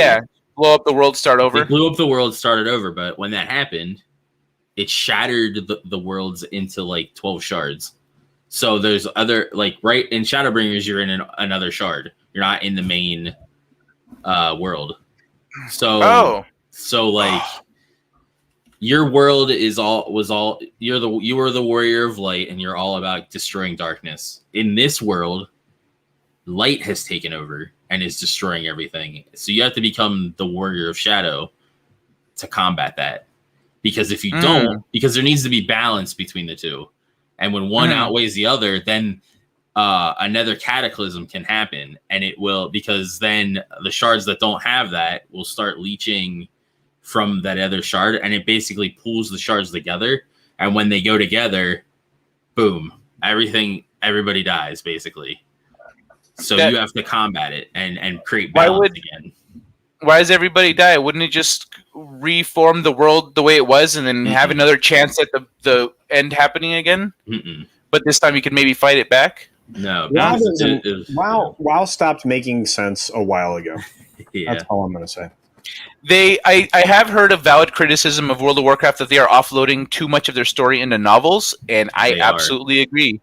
[SPEAKER 1] blow up the world, start over.
[SPEAKER 3] They blew up the world, started over, but when that happened, it shattered the worlds into 12 shards. So there's other right in Shadowbringers, you're in another shard. You're not in the main world. So your world you were the warrior of light, and you're all about destroying darkness. In this world, light has taken over and is destroying everything. So you have to become the warrior of shadow to combat that. Because if you don't, because there needs to be balance between the two. And when one outweighs the other, then another cataclysm can happen. And it will, because then the shards that don't have that will start leeching from that other shard, and it basically pulls the shards together. And when they go together, boom, everybody dies, basically. So you have to combat it and create balance again.
[SPEAKER 1] Why does everybody die? Wouldn't it just reform the world the way it was, and then have another chance at the end happening again? But this time you can maybe fight it back?
[SPEAKER 3] No.
[SPEAKER 2] WoW stopped making sense a while ago. That's all I'm going to say.
[SPEAKER 1] I have heard a valid criticism of World of Warcraft that they are offloading too much of their story into novels, and I absolutely agree.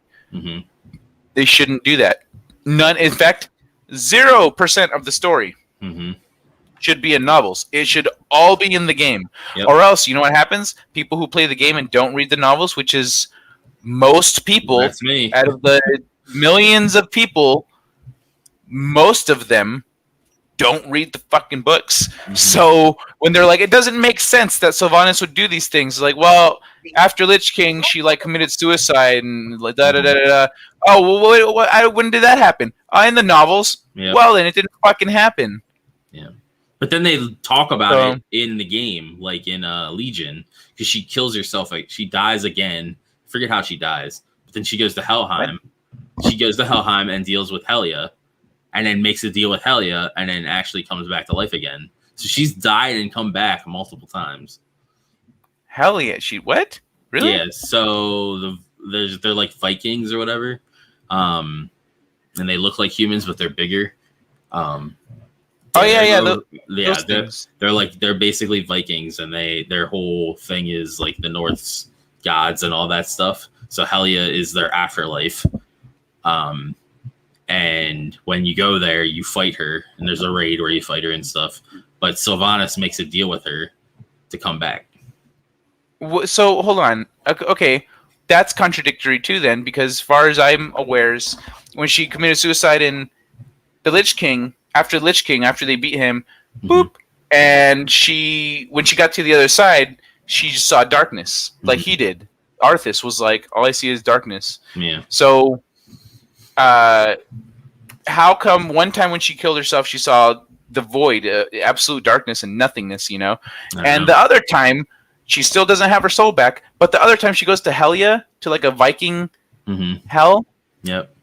[SPEAKER 1] They shouldn't do that. None. In fact, 0% of the story should be in novels. It should all be in the game. Or else, you know what happens? People who play the game and don't read the novels, which is most people,
[SPEAKER 3] that's me.
[SPEAKER 1] Out of the millions of people, most of them don't read the fucking books. So when they're like, it doesn't make sense that Sylvanas would do these things. Well, after Lich King, she committed suicide and da da da da. Oh, well, when did that happen? In the novels. Well, then it didn't fucking happen.
[SPEAKER 3] Yeah. But then they talk about it in the game, in Legion, because she kills herself. She dies again. I forget how she dies. But then she goes to Helheim. What? She goes to Helheim and deals with Helia, and then makes a deal with Helia, and then actually comes back to life again. So she's died and come back multiple times.
[SPEAKER 1] Helia, what? Really?
[SPEAKER 3] Yeah. So they're like Vikings or whatever, and they look like humans, but they're bigger. They're basically Vikings, and their whole thing is the North's gods and all that stuff. So Helia is their afterlife. And when you go there, you fight her, and there's a raid where you fight her and stuff. But Sylvanas makes a deal with her to come back.
[SPEAKER 1] So hold on. Okay, that's contradictory too then, because as far as I'm aware, when she committed suicide in the Lich King, after they beat him, boop, and when she got to the other side, she just saw darkness, like he did. Arthas was like, all I see is darkness.
[SPEAKER 3] Yeah.
[SPEAKER 1] So, how come one time when she killed herself, she saw the void, absolute darkness and nothingness, you know. And the other time, she still doesn't have her soul back. But the other time, she goes to Helya, to like a Viking hell.
[SPEAKER 3] Yep.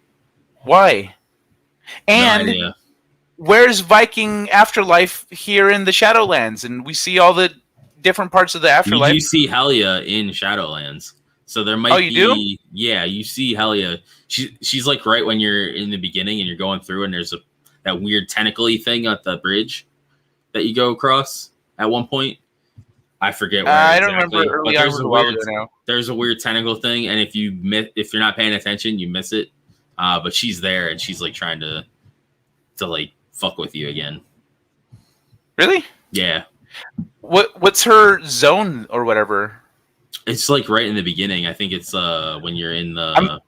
[SPEAKER 1] Why? And where's Viking afterlife here in the Shadowlands? And we see all the different parts of the afterlife.
[SPEAKER 3] You see Helya in Shadowlands. So there might be.
[SPEAKER 1] Do?
[SPEAKER 3] Yeah, you see Helya. She's like right when you're in the beginning and you're going through, and there's that weird tentacle-y thing at the bridge that you go across at one point. I forget where.
[SPEAKER 1] I don't remember. Early
[SPEAKER 3] there's a weird tentacle thing, and if you're not paying attention, you miss it. But she's there, and she's like trying to like fuck with you again.
[SPEAKER 1] Really?
[SPEAKER 3] Yeah.
[SPEAKER 1] What's her zone or whatever?
[SPEAKER 3] It's like right in the beginning. I think it's when you're in the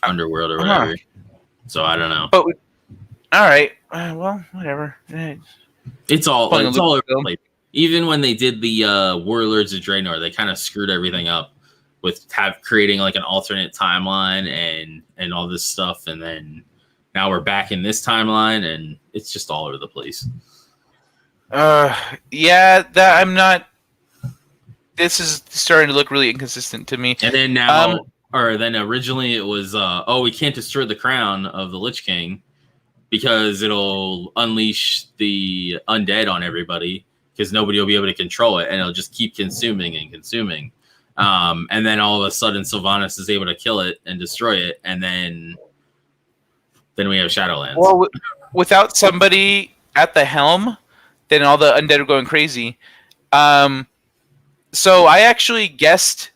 [SPEAKER 3] underworld or whatever. So I don't know.
[SPEAKER 1] But all right. Well, whatever.
[SPEAKER 3] It's all over the place. Even when they did the Warlords of Draenor, they kind of screwed everything up with creating like an alternate timeline and all this stuff, and then now we're back in this timeline, and it's just all over the place.
[SPEAKER 1] Yeah, that I'm not. This is starting to look really inconsistent to me.
[SPEAKER 3] And then now, or then originally it was, we can't destroy the crown of the Lich King because it'll unleash the undead on everybody because nobody will be able to control it, and it'll just keep consuming and consuming. And then all of a sudden, Sylvanas is able to kill it and destroy it, and then we have Shadowlands.
[SPEAKER 1] Well, without somebody at the helm, then all the undead are going crazy. So I actually guessed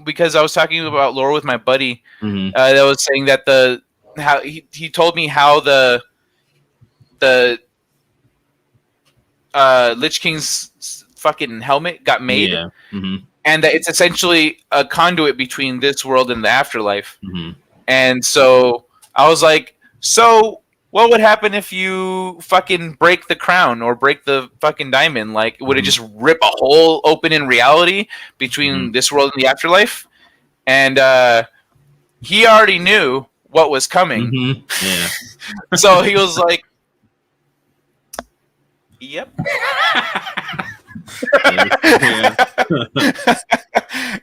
[SPEAKER 1] because I was talking about lore with my buddy that was saying that how he told me how the Lich King's fucking helmet got made, and that it's essentially a conduit between this world and the afterlife. And so I was like, so what would happen if you fucking break the crown or break the fucking diamond? Like, would it just rip a hole open in reality between this world and the afterlife? And he already knew what was coming.
[SPEAKER 3] Yeah.
[SPEAKER 1] So he was like, yep.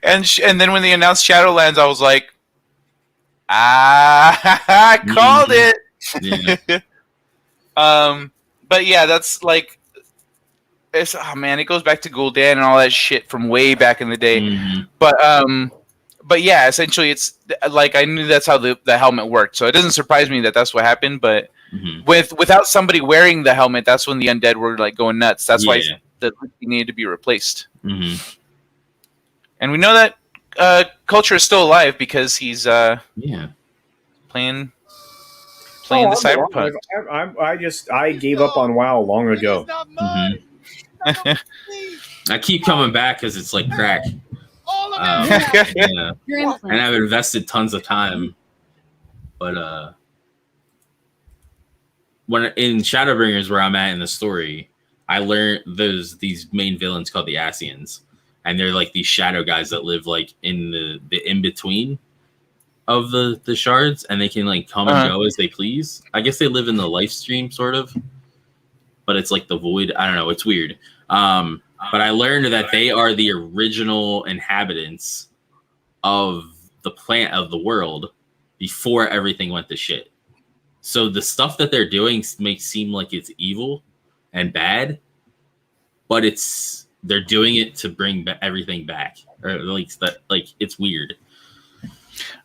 [SPEAKER 1] And then when they announced Shadowlands, I was like, I called it. But yeah, that's like, it's it goes back to Gul'dan and all that shit from way back in the day. But yeah, essentially it's like I knew that's how the helmet worked, so it doesn't surprise me that that's what happened. But without somebody wearing the helmet, that's when the undead were like going nuts. That's why the needed to be replaced. And we know that Culture is still alive because he's playing the Cyberpunk.
[SPEAKER 2] I gave up on WoW long ago.
[SPEAKER 3] I keep coming back because it's like crack. And I've invested tons of time. But when in Shadowbringers, where I'm at in the story, I learned there's these main villains called the Ascians, and they're like these shadow guys that live like in the in between of the shards, and they can like come and go as they please. I guess they live in the life stream sort of, but it's like the void. I don't know. It's weird. But I learned that they are the original inhabitants of the planet of the world before everything went to shit. So the stuff that they're doing makes seem like it's evil and bad, but they're doing it to bring everything back, or at least that like it's weird.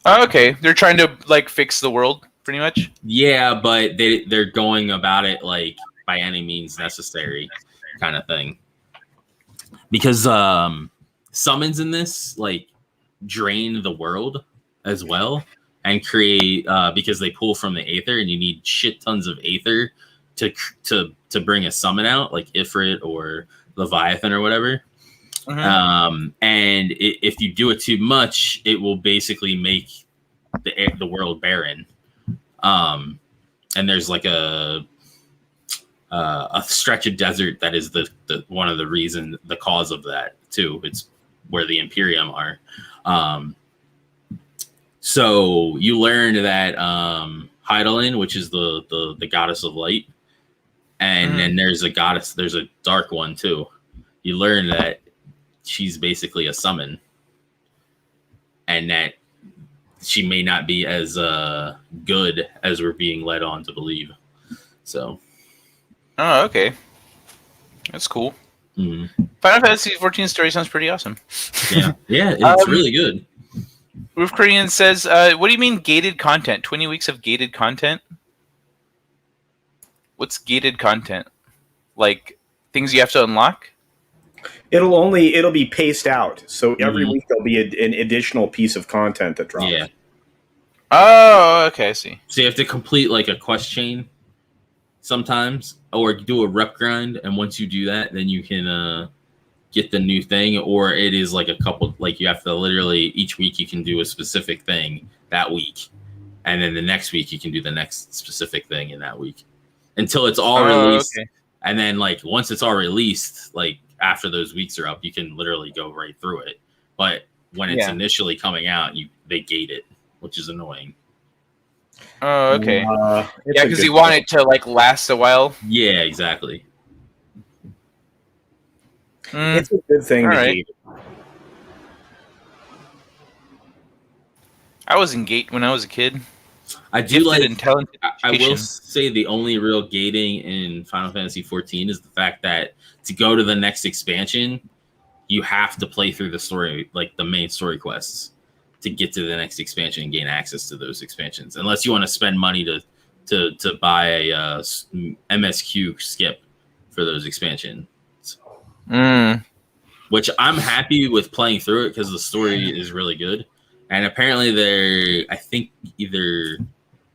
[SPEAKER 1] Okay, they're trying to like fix the world, pretty much.
[SPEAKER 3] Yeah, but they're going about it like by any means necessary, kind of thing. Because summons in this like drain the world as well and create because they pull from the aether, and you need shit tons of aether to bring a summon out, like Ifrit or Leviathan or whatever. And if you do it too much, it will basically make the world barren. And there's like a stretch of desert that is the one of the cause of that too. It's where the Imperium are. So you learn that Hydaelyn, which is the goddess of light, And then there's a goddess. There's a dark one too. You learn that she's basically a summon, and that she may not be as good as we're being led on to believe. So,
[SPEAKER 1] oh, okay, that's cool. Final Fantasy 14 story sounds pretty awesome.
[SPEAKER 3] Yeah, it's really good.
[SPEAKER 1] Roof Korean says, "What do you mean gated content? 20 weeks of gated content? What's gated content? Like things you have to unlock?"
[SPEAKER 2] It'll be paced out. So every week there'll be an additional piece of content that drops.
[SPEAKER 3] Yeah.
[SPEAKER 1] Oh, okay, I see.
[SPEAKER 3] So you have to complete like a quest chain sometimes, or do a rep grind, and once you do that, then you can get the new thing. Or it is like a couple, like you have to literally each week you can do a specific thing that week, and then the next week you can do the next specific thing in that week until it's all released. Okay. And then like once it's all released, like after those weeks are up, you can literally go right through it. But when it's initially coming out, they gate it, which is annoying.
[SPEAKER 1] Oh, okay. Yeah, because you want it to like last a while.
[SPEAKER 3] Yeah, exactly.
[SPEAKER 2] It's a good thing to gate.
[SPEAKER 1] I was in gate when I was a kid.
[SPEAKER 3] I do like intelligent. I will say the only real gating in Final Fantasy 14 is the fact that to go to the next expansion, you have to play through the story, like the main story quests, to get to the next expansion and gain access to those expansions. Unless you want to spend money to buy a MSQ skip for those expansions. Which I'm happy with playing through it because the story is really good. And apparently I think either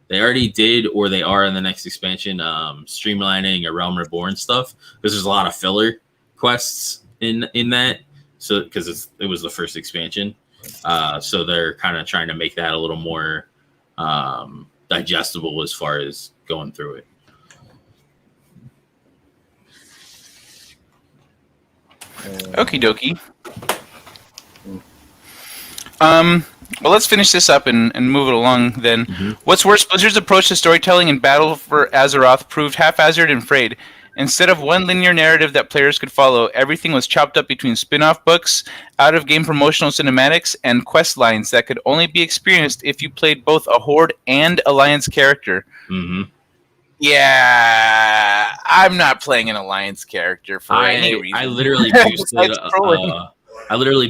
[SPEAKER 3] they already did or they are in the next expansion streamlining a Realm Reborn stuff, because there's a lot of filler quests in that. So because it was the first expansion. So they're kind of trying to make that a little more digestible as far as going through it.
[SPEAKER 1] Okie dokie. Well, let's finish this up and move it along then. What's worse, Blizzard's approach to storytelling in Battle for Azeroth proved haphazard and frayed. Instead of one linear narrative that players could follow, everything was chopped up between spin-off books, out-of-game promotional cinematics, and quest lines that could only be experienced if you played both a Horde and Alliance character. Yeah, I'm not playing an Alliance character for any reason.
[SPEAKER 3] I literally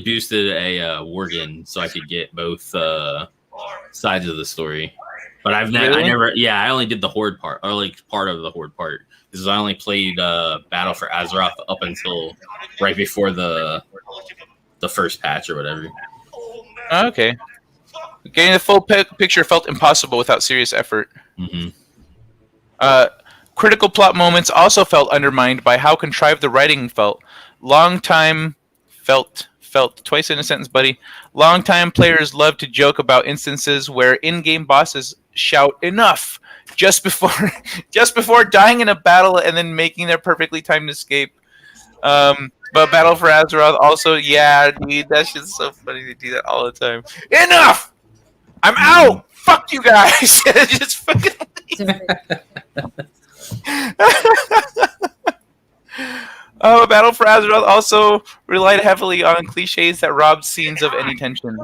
[SPEAKER 3] boosted a Worgen so I could get both sides of the story. But I only did the Horde part, or like part of the Horde part. Because I only played Battle for Azeroth up until right before the first patch or whatever.
[SPEAKER 1] Okay. Getting the full picture felt impossible without serious effort. Critical plot moments also felt undermined by how contrived the writing felt. Felt twice in a sentence, buddy. Longtime players love to joke about instances where in-game bosses shout "enough" just before dying in a battle and then making their perfectly timed escape. But Battle for Azeroth also, yeah, dude, that's just so funny. They do that all the time. Enough! I'm out! Fuck you guys! Just fucking Battle for Azeroth also relied heavily on cliches that robbed scenes of any tension.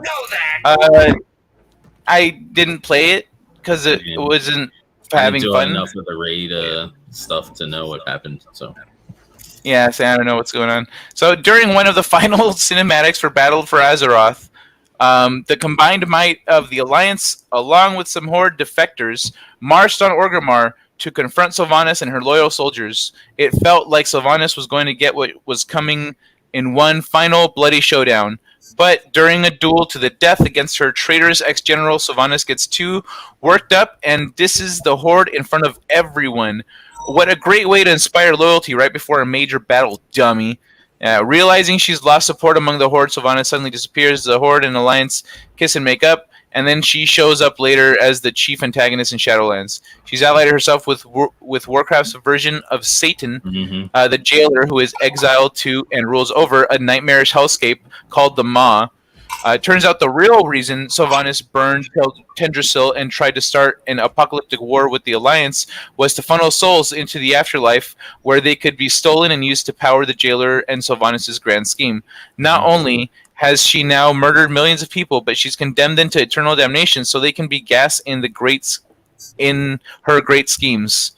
[SPEAKER 1] I didn't play it because it wasn't having fun
[SPEAKER 3] enough with the raid stuff to know what happened. So
[SPEAKER 1] yeah, so I don't know what's going on. So during one of the final cinematics for Battle for Azeroth, the combined might of the Alliance, along with some Horde defectors, marched on Orgrimmar to confront Sylvanas and her loyal soldiers. It felt like Sylvanas was going to get what was coming in one final bloody showdown. But during a duel to the death against her traitorous ex-general, Sylvanas gets too worked up and disses the Horde in front of everyone. What a great way to inspire loyalty right before a major battle, dummy. Realizing she's lost support among the Horde, Sylvanas suddenly disappears. The Horde and Alliance kiss and make up, and then she shows up later as the chief antagonist in Shadowlands. She's allied herself with Warcraft's version of Satan, the jailer who is exiled to and rules over a nightmarish hellscape called the Maw. It turns out the real reason Sylvanas burned Tendrasil and tried to start an apocalyptic war with the Alliance was to funnel souls into the afterlife, where they could be stolen and used to power the jailer and Sylvanas' grand scheme. Not only has she now murdered millions of people, but she's condemned them to eternal damnation so they can be gas in her great schemes.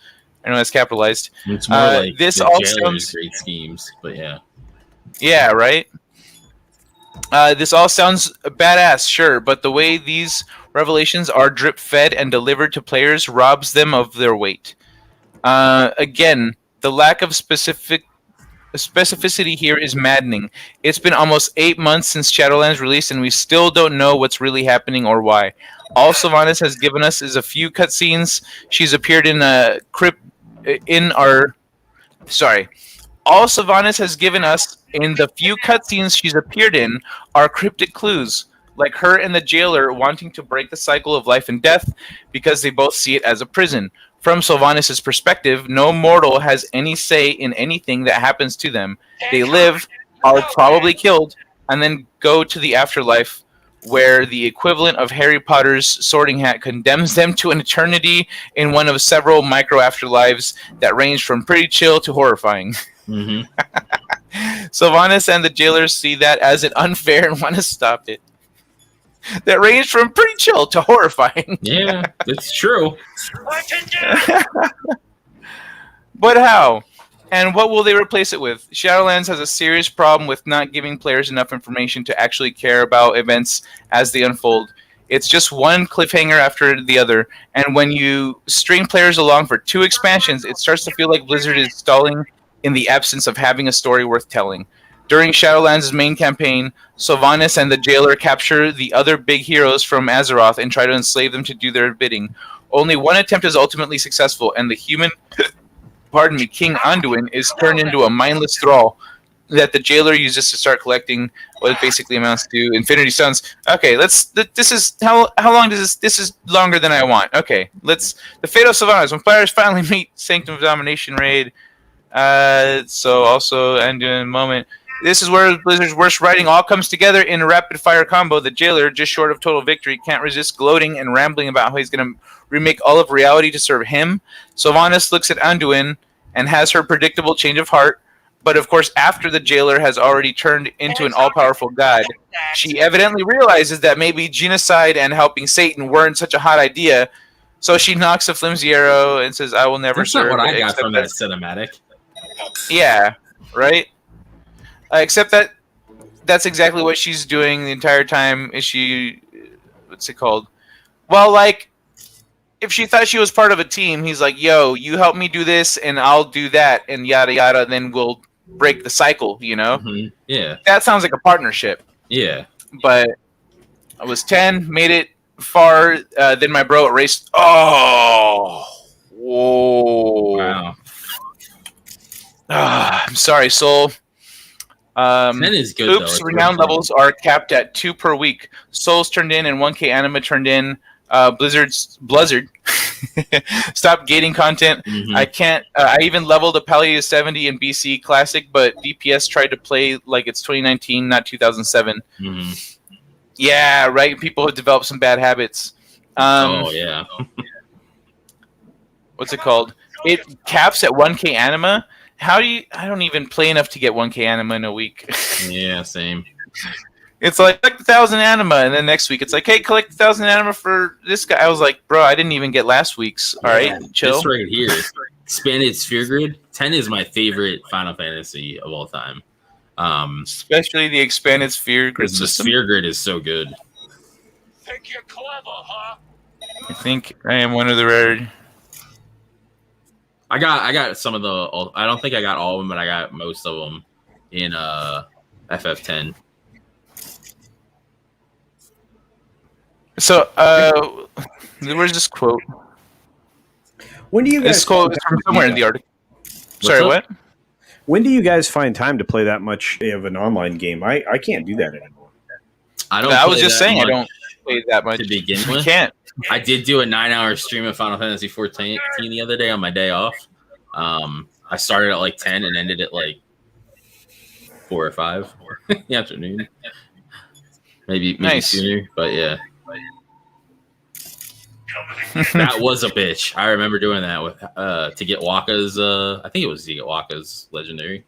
[SPEAKER 1] I know that's capitalized.
[SPEAKER 3] It's more like
[SPEAKER 1] this
[SPEAKER 3] the
[SPEAKER 1] all
[SPEAKER 3] jailer's
[SPEAKER 1] sounds
[SPEAKER 3] great schemes, but yeah.
[SPEAKER 1] Yeah, right? This all sounds badass, sure, but the way these revelations are drip-fed and delivered to players robs them of their weight. Again, the lack of specificity here is maddening. It's been almost 8 months since Shadowlands released, and we still don't know what's really happening or why. All Sylvanas has given us is a few cutscenes. She's appeared in a crypt in our... Sorry. All Sylvanas has given us in the few cutscenes she's appeared in are cryptic clues, like her and the jailer wanting to break the cycle of life and death because they both see it as a prison. From Sylvanas' perspective, no mortal has any say in anything that happens to them. They live, are probably killed, and then go to the afterlife, where the equivalent of Harry Potter's Sorting Hat condemns them to an eternity in one of several micro afterlives that range from pretty chill to horrifying.
[SPEAKER 3] Mm-hmm.
[SPEAKER 1] Sylvanas and the jailers see that as an unfair and want to stop it. That range from pretty chill to horrifying.
[SPEAKER 3] Yeah, it's true.
[SPEAKER 1] But how? And what will they replace it with? Shadowlands has a serious problem with not giving players enough information to actually care about events as they unfold. It's just one cliffhanger after the other, and when you string players along for 2 expansions, it starts to feel like Blizzard is stalling in the absence of having a story worth telling. During Shadowlands' main campaign, Sylvanas and the jailer capture the other big heroes from Azeroth and try to enslave them to do their bidding. Only one attempt is ultimately successful, and the human, King Anduin, is turned into a mindless thrall that the jailer uses to start collecting what it basically amounts to Infinity Stones. Okay, this is how long does this is longer than I want. Okay, the fate of Sylvanas. When players finally meet Sanctum of Domination raid. So also end in a moment. This is where Blizzard's worst writing all comes together in a rapid-fire combo. The jailer, just short of total victory, can't resist gloating and rambling about how he's going to remake all of reality to serve him. Sylvanas looks at Anduin and has her predictable change of heart. But of course, after the jailer has already turned into an all-powerful god, she evidently realizes that maybe genocide and helping Satan weren't such a hot idea. So she knocks a flimsy arrow and says, "I will never
[SPEAKER 3] That's
[SPEAKER 1] serve."
[SPEAKER 3] not what I got from that cinematic.
[SPEAKER 1] Yeah, right? Except that's exactly what she's doing the entire time. Is she... What's it called? Well, like, if she thought she was part of a team, he's like, yo, you help me do this, and I'll do that, and yada yada, and then we'll break the cycle, you know?
[SPEAKER 3] Mm-hmm. Yeah.
[SPEAKER 1] That sounds like a partnership.
[SPEAKER 3] Yeah.
[SPEAKER 1] But I was 10, made it far, then my bro erased... Oh! Whoa.
[SPEAKER 3] Wow.
[SPEAKER 1] I'm sorry, Soul.
[SPEAKER 3] 10 is good,
[SPEAKER 1] oops,
[SPEAKER 3] though.
[SPEAKER 1] renown levels are capped at 2 per week. Souls turned in and 1K anima turned in. Blizzard stopped gating content.
[SPEAKER 3] Mm-hmm.
[SPEAKER 1] I can't. I even leveled a Palia 70 in BC Classic, but DPS tried to play like it's 2019, not 2007.
[SPEAKER 3] Mm-hmm.
[SPEAKER 1] Yeah, right. People have developed some bad habits.
[SPEAKER 3] Oh yeah.
[SPEAKER 1] What's it called? It caps at 1K anima. How do you... I don't even play enough to get 1K anima in a week.
[SPEAKER 3] Yeah, same.
[SPEAKER 1] It's like, collect 1,000 anima, and then next week it's like, hey, collect 1,000 anima for this guy. I was like, bro, I didn't even get last week's. All right, chill.
[SPEAKER 3] This right here, expanded sphere grid. 10 is my favorite Final Fantasy of all time.
[SPEAKER 1] Especially the expanded sphere grid
[SPEAKER 3] The
[SPEAKER 1] system.
[SPEAKER 3] sphere grid is so good.
[SPEAKER 7] Think you're clever, huh?
[SPEAKER 1] I think I am one of the rare...
[SPEAKER 3] I got some of the... I don't think I got all of them, but I got most of them in FF10.
[SPEAKER 1] So, where's this quote?
[SPEAKER 2] When do you guys?
[SPEAKER 1] This quote is from somewhere in the article. Sorry, what?
[SPEAKER 2] When do you guys find time to play that much of an online game? I can't do that anymore.
[SPEAKER 1] I was just saying I don't play that much
[SPEAKER 3] to begin
[SPEAKER 1] with.
[SPEAKER 3] You
[SPEAKER 1] can't.
[SPEAKER 3] I did do a 9-hour stream of Final Fantasy 14 the other day on my day off. I started at like 10 and ended at like 4 or 5 in the afternoon. maybe
[SPEAKER 1] Nice.
[SPEAKER 3] sooner, but yeah. That was a bitch. I remember doing that with to get Waka's. I think it was to get Waka's legendary.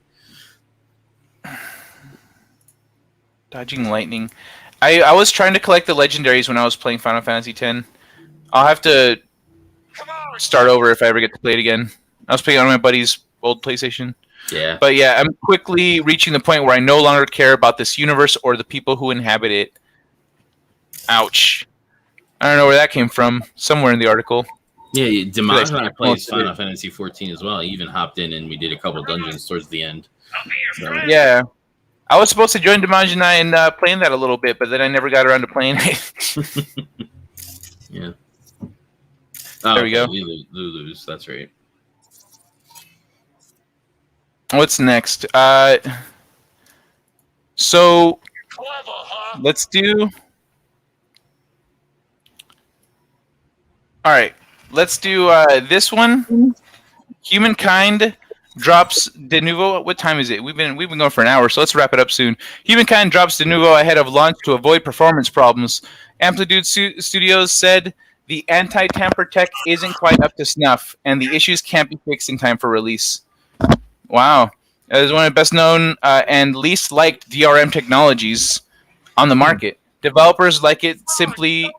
[SPEAKER 1] Dodging lightning. I was trying to collect the legendaries when I was playing Final Fantasy X. I'll have to start over if I ever get to play it again. I was playing on my buddy's old PlayStation.
[SPEAKER 3] Yeah.
[SPEAKER 1] But yeah, I'm quickly reaching the point where I no longer care about this universe or the people who inhabit it. Ouch. I don't know where that came from. Somewhere in the article.
[SPEAKER 3] Yeah, Demon's and I played Final Fantasy 14 as well. He even hopped in and we did a couple dungeons towards the end. So.
[SPEAKER 1] Yeah. I was supposed to join Demonge and I and playing that a little bit, but then I never got around to playing it.
[SPEAKER 3] Yeah.
[SPEAKER 1] There we go.
[SPEAKER 3] Lulu's, that's right.
[SPEAKER 1] What's next? So let's do. All right, let's do this one. Humankind drops de novo. What time is it? We've been going for an hour, so let's wrap it up soon. Humankind drops de novo ahead of launch to avoid performance problems. Amplitude Studios said the anti-tamper tech isn't quite up to snuff, and the issues can't be fixed in time for release. Wow. It is one of the best known and least liked DRM technologies on the market. Developers like it simply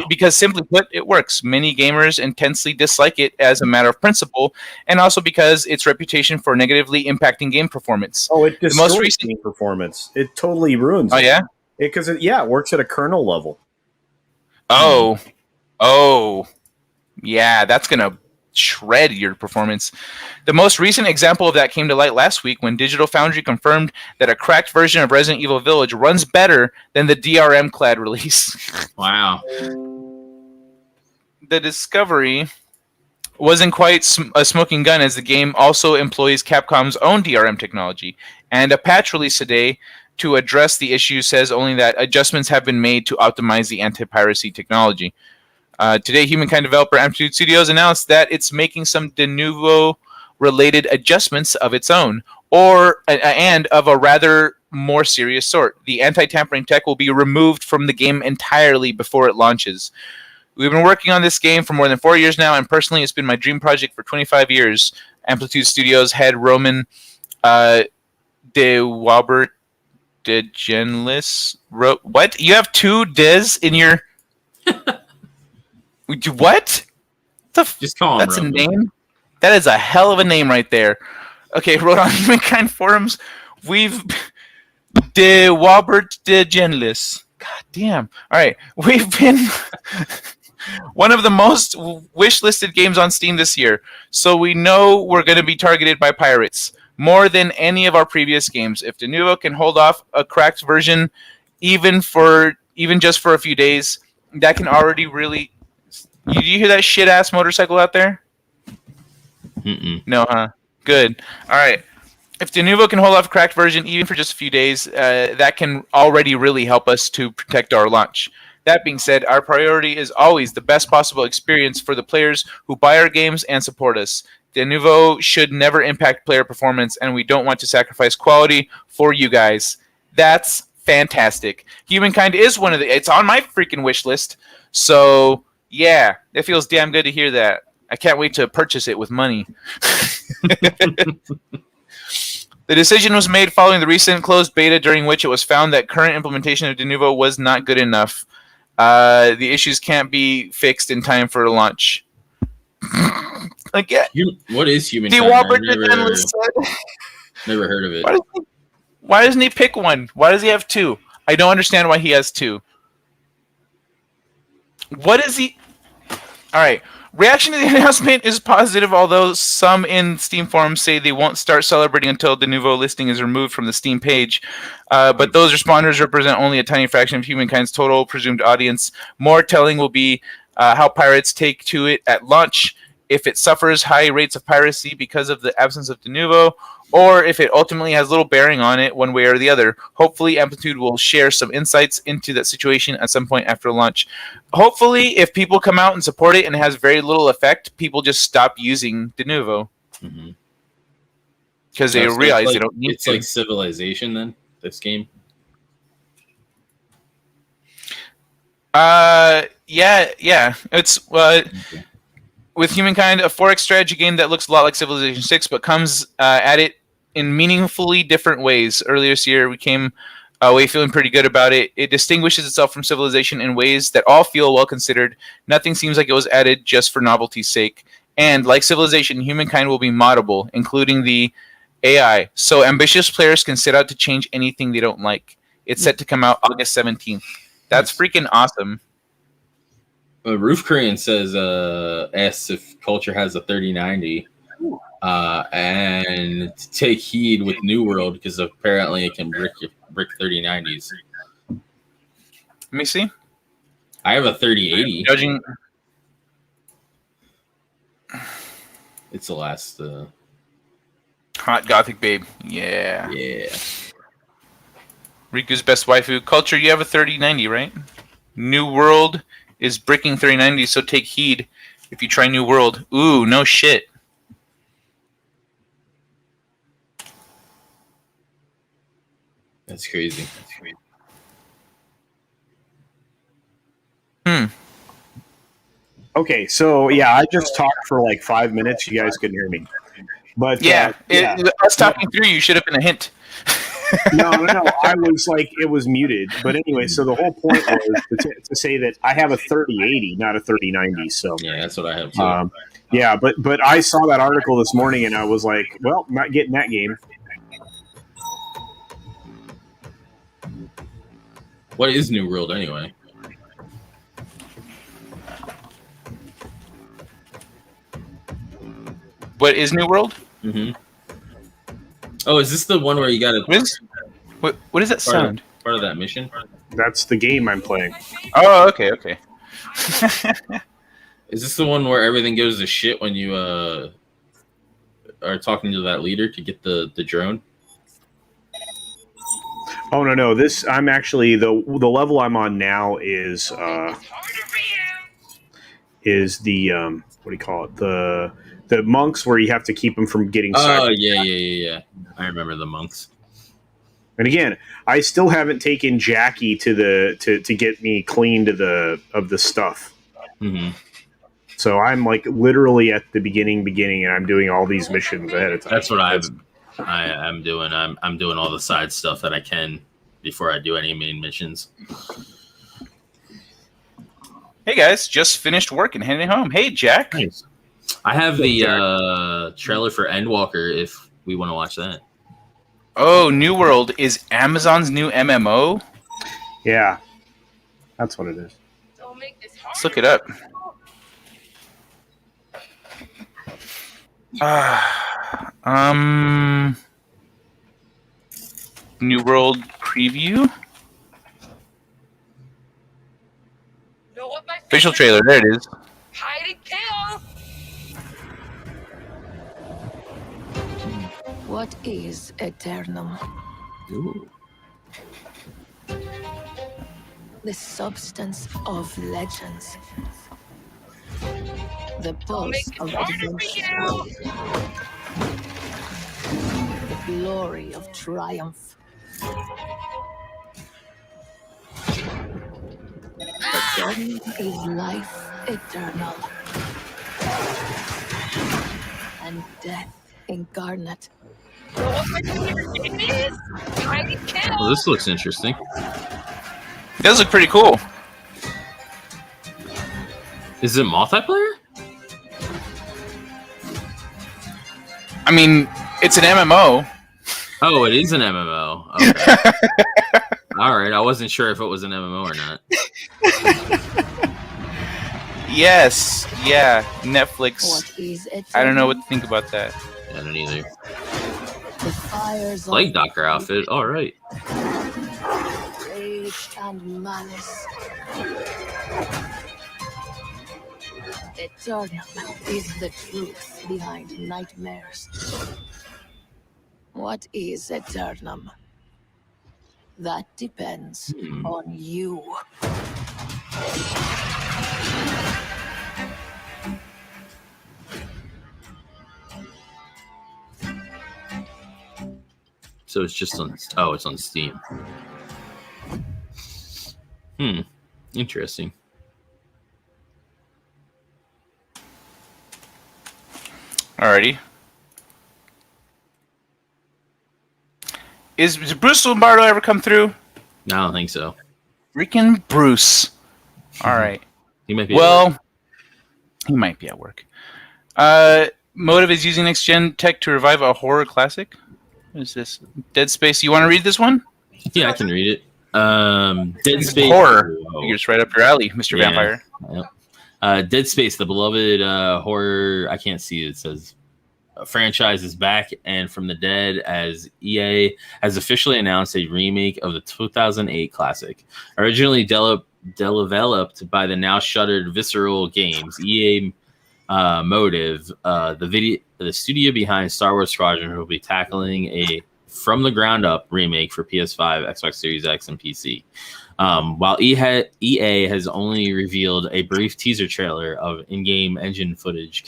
[SPEAKER 1] because, simply put, it works. Many gamers intensely dislike it as a matter of principle, and also because its reputation for negatively impacting game performance.
[SPEAKER 2] Oh, it destroys
[SPEAKER 1] the most recent
[SPEAKER 2] game performance. It totally ruins.
[SPEAKER 1] Oh
[SPEAKER 2] it.
[SPEAKER 1] Yeah,
[SPEAKER 2] because it works at a kernel level.
[SPEAKER 1] Oh, yeah, that's gonna shred your performance. The most recent example of that came to light last week when Digital Foundry confirmed that a cracked version of Resident Evil Village runs better than the DRM-clad release.
[SPEAKER 3] Wow.
[SPEAKER 1] The discovery wasn't quite a smoking gun, as the game also employs Capcom's own DRM technology, and a patch released today to address the issue says only that adjustments have been made to optimize the anti-piracy technology. Today, Humankind developer Amplitude Studios announced that it's making some de novo-related adjustments of its own, and of a rather more serious sort. The anti-tampering tech will be removed from the game entirely before it launches. We've been working on this game for more than 4 years now, and personally, it's been my dream project for 25 years. Amplitude Studios head Roman de Wabert de Genlis wrote. What? You have two Des in your... What?
[SPEAKER 3] Just call him
[SPEAKER 1] That's
[SPEAKER 3] Roman.
[SPEAKER 1] a name? That is a hell of a name right there. Okay, wrote on Humankind forums. We've... De Wabert de Genlis. God damn. All right. We've been... one of the most wish-listed games on Steam this year, so we know we're going to be targeted by pirates more than any of our previous games. If Denuvo can hold off a cracked version even just for a few days, that can already really... Do you hear that shit-ass motorcycle out there?
[SPEAKER 3] Mm-mm.
[SPEAKER 1] No, huh? Good. All right. If Denuvo can hold off a cracked version even for just a few days, that can already really help us to protect our launch. That being said, our priority is always the best possible experience for the players who buy our games and support us. Denuvo should never impact player performance, and we don't want to sacrifice quality for you guys. That's fantastic. Humankind is one of the... It's on my freaking wish list. So, yeah, it feels damn good to hear that. I can't wait to purchase it with money. The decision was made following the recent closed beta, during which it was found that current implementation of Denuvo was not good enough. The issues can't be fixed in time for launch. Again,
[SPEAKER 3] what is Humankind? Never heard of it.
[SPEAKER 1] Why doesn't he pick one? Why does he have two? I don't understand why he has two. What is he... All right. Reaction to the announcement is positive, although some in Steam forums say they won't start celebrating until the Denuvo listing is removed from the Steam page. But those responders represent only a tiny fraction of Humankind's total presumed audience. More telling will be how pirates take to it at launch, if it suffers high rates of piracy because of the absence of Denuvo, or if it ultimately has little bearing on it one way or the other. Hopefully, Amplitude will share some insights into that situation at some point after launch. Hopefully, if people come out and support it and it has very little effect, people just stop using Denuvo. Because they realize they don't need
[SPEAKER 3] it's like Civilization, then, this game?
[SPEAKER 1] Yeah. It's with Humankind, a 4X strategy game that looks a lot like Civilization 6, but comes at it in meaningfully different ways. Earlier this year, we came away feeling pretty good about it. It distinguishes itself from Civilization in ways that all feel well considered. Nothing seems like it was added just for novelty's sake. And like Civilization, Humankind will be moddable, including the AI, so ambitious players can set out to change anything they don't like. It's set to come out August 17th. That's freaking awesome.
[SPEAKER 3] Roof Korean says, asks if Culture has a 3090, and to take heed with New World because apparently it can brick 3090s.
[SPEAKER 1] Let me see.
[SPEAKER 3] I have a 3080.
[SPEAKER 1] Judging,
[SPEAKER 3] it's the last.
[SPEAKER 1] hot gothic babe. Yeah.
[SPEAKER 3] Yeah.
[SPEAKER 1] Riku's best waifu. Culture, you have a 3090, right? New World is bricking 3090, so take heed if you try New World. Ooh, no shit.
[SPEAKER 3] That's crazy.
[SPEAKER 2] Okay, so yeah, I just talked for like 5 minutes. You guys couldn't hear me, but
[SPEAKER 1] us talking through you should have been a hint.
[SPEAKER 2] no. I was like, it was muted. But anyway, so the whole point was to say that I have a 3080, not a 3090. So
[SPEAKER 3] yeah, that's what I have too.
[SPEAKER 2] Yeah, but I saw that article this morning and I was like, well, not getting that game.
[SPEAKER 3] What is New World anyway?
[SPEAKER 1] What is New World?
[SPEAKER 3] Mm-hmm. Oh, is this the one where you got to...
[SPEAKER 1] What does that sound?
[SPEAKER 3] Part of that mission?
[SPEAKER 2] That's the game I'm playing.
[SPEAKER 1] Oh, okay.
[SPEAKER 3] Is this the one where everything goes to shit when you are talking to that leader to get the drone?
[SPEAKER 2] Oh no! This I'm actually the level I'm on now is the what do you call it, the monks where you have to keep them from getting.
[SPEAKER 3] Oh yeah. I remember the monks.
[SPEAKER 2] And again, I still haven't taken Jackie to get me clean of the stuff.
[SPEAKER 3] Mm-hmm.
[SPEAKER 2] So I'm like literally at the beginning, and I'm doing all these missions ahead of time.
[SPEAKER 3] That's what I'm doing. I'm doing all the side stuff that I can before I do any main missions.
[SPEAKER 1] Hey guys, just finished work and heading home. Hey Jack.
[SPEAKER 3] Nice. I have the trailer for Endwalker if we want to watch that.
[SPEAKER 1] Oh, New World is Amazon's new MMO?
[SPEAKER 2] Yeah. That's what it is.
[SPEAKER 1] Let's look it up. New World preview. Official trailer. There it is.
[SPEAKER 9] Hide and kill. What is Eternum?
[SPEAKER 3] Ooh.
[SPEAKER 9] The substance of legends. The pulse of adventure. The glory of triumph. Eternum is life eternal. And death incarnate.
[SPEAKER 3] Well, this looks interesting.
[SPEAKER 1] It does look pretty cool.
[SPEAKER 3] Is it multiplayer?
[SPEAKER 1] I mean, it's an MMO.
[SPEAKER 3] Oh, it is an MMO. Okay. All right, I wasn't sure if it was an MMO or not.
[SPEAKER 1] Yes, yeah, Netflix.
[SPEAKER 9] What is Eternum?
[SPEAKER 1] I don't know what to think about that.
[SPEAKER 3] I don't either.
[SPEAKER 9] The fires of
[SPEAKER 3] Like Docker outfit. All right.
[SPEAKER 9] rage and malice. Eternum is the truth behind nightmares. What is Eternum? That depends on you.
[SPEAKER 3] So it's just on. Oh, it's on Steam. Interesting.
[SPEAKER 1] Alrighty. Did Bruce Lombardo ever come through?
[SPEAKER 3] No, I don't think so.
[SPEAKER 1] Freaking Bruce. All right.
[SPEAKER 3] He might be.
[SPEAKER 1] Well, he might be at work. Motive is using next-gen tech to revive a horror classic. What is this? Dead Space. You want to read this one?
[SPEAKER 3] Yeah, I can read it. Dead Space
[SPEAKER 1] horror. Figures right up your alley, Mr. Vampire.
[SPEAKER 3] Yep. Dead Space, the beloved horror. I can't see it. It says franchise is back and from the dead as EA has officially announced a remake of the 2008 classic, originally developed by the now shuttered Visceral Games. EA Motive, the studio behind Star Wars Squadron, will be tackling a from the ground up remake for PS5, Xbox Series X, and PC. While EA has only revealed a brief teaser trailer of in-game engine footage,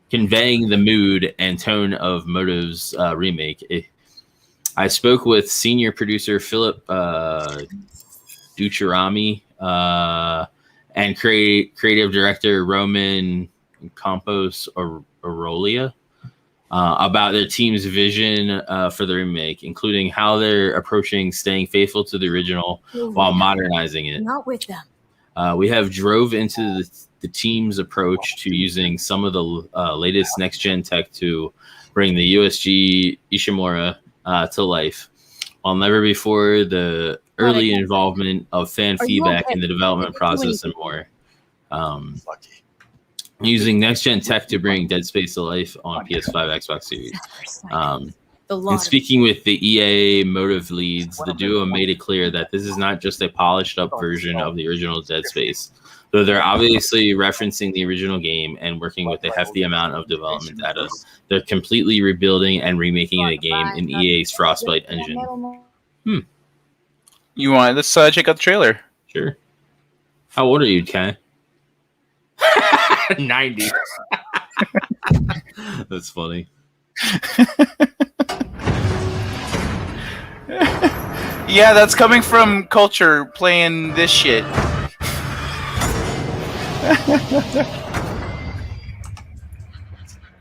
[SPEAKER 3] conveying the mood and tone of Motive's remake. I spoke with senior producer Philip Ducharami and creative director Roman Campos Arolia about their team's vision for the remake, including how they're approaching staying faithful to the original while modernizing it.
[SPEAKER 9] Not with them.
[SPEAKER 3] We have drove into the team's approach to using some of the latest next-gen tech to bring the USG Ishimura to life. While never before, the early involvement of fan feedback in the development process and more. Using next-gen tech to bring Dead Space to life on PS5, Xbox Series. And speaking with the EA Motive leads, the duo made it clear that this is not just a polished-up version of the original Dead Space, though they're obviously referencing the original game and working with a hefty amount of development data. They're completely rebuilding and remaking the game in EA's Frostbite engine.
[SPEAKER 1] You want? Let's check out the trailer.
[SPEAKER 3] Sure. How old are you, Ken? 90. That's funny.
[SPEAKER 1] Yeah, that's coming from Culture playing this shit.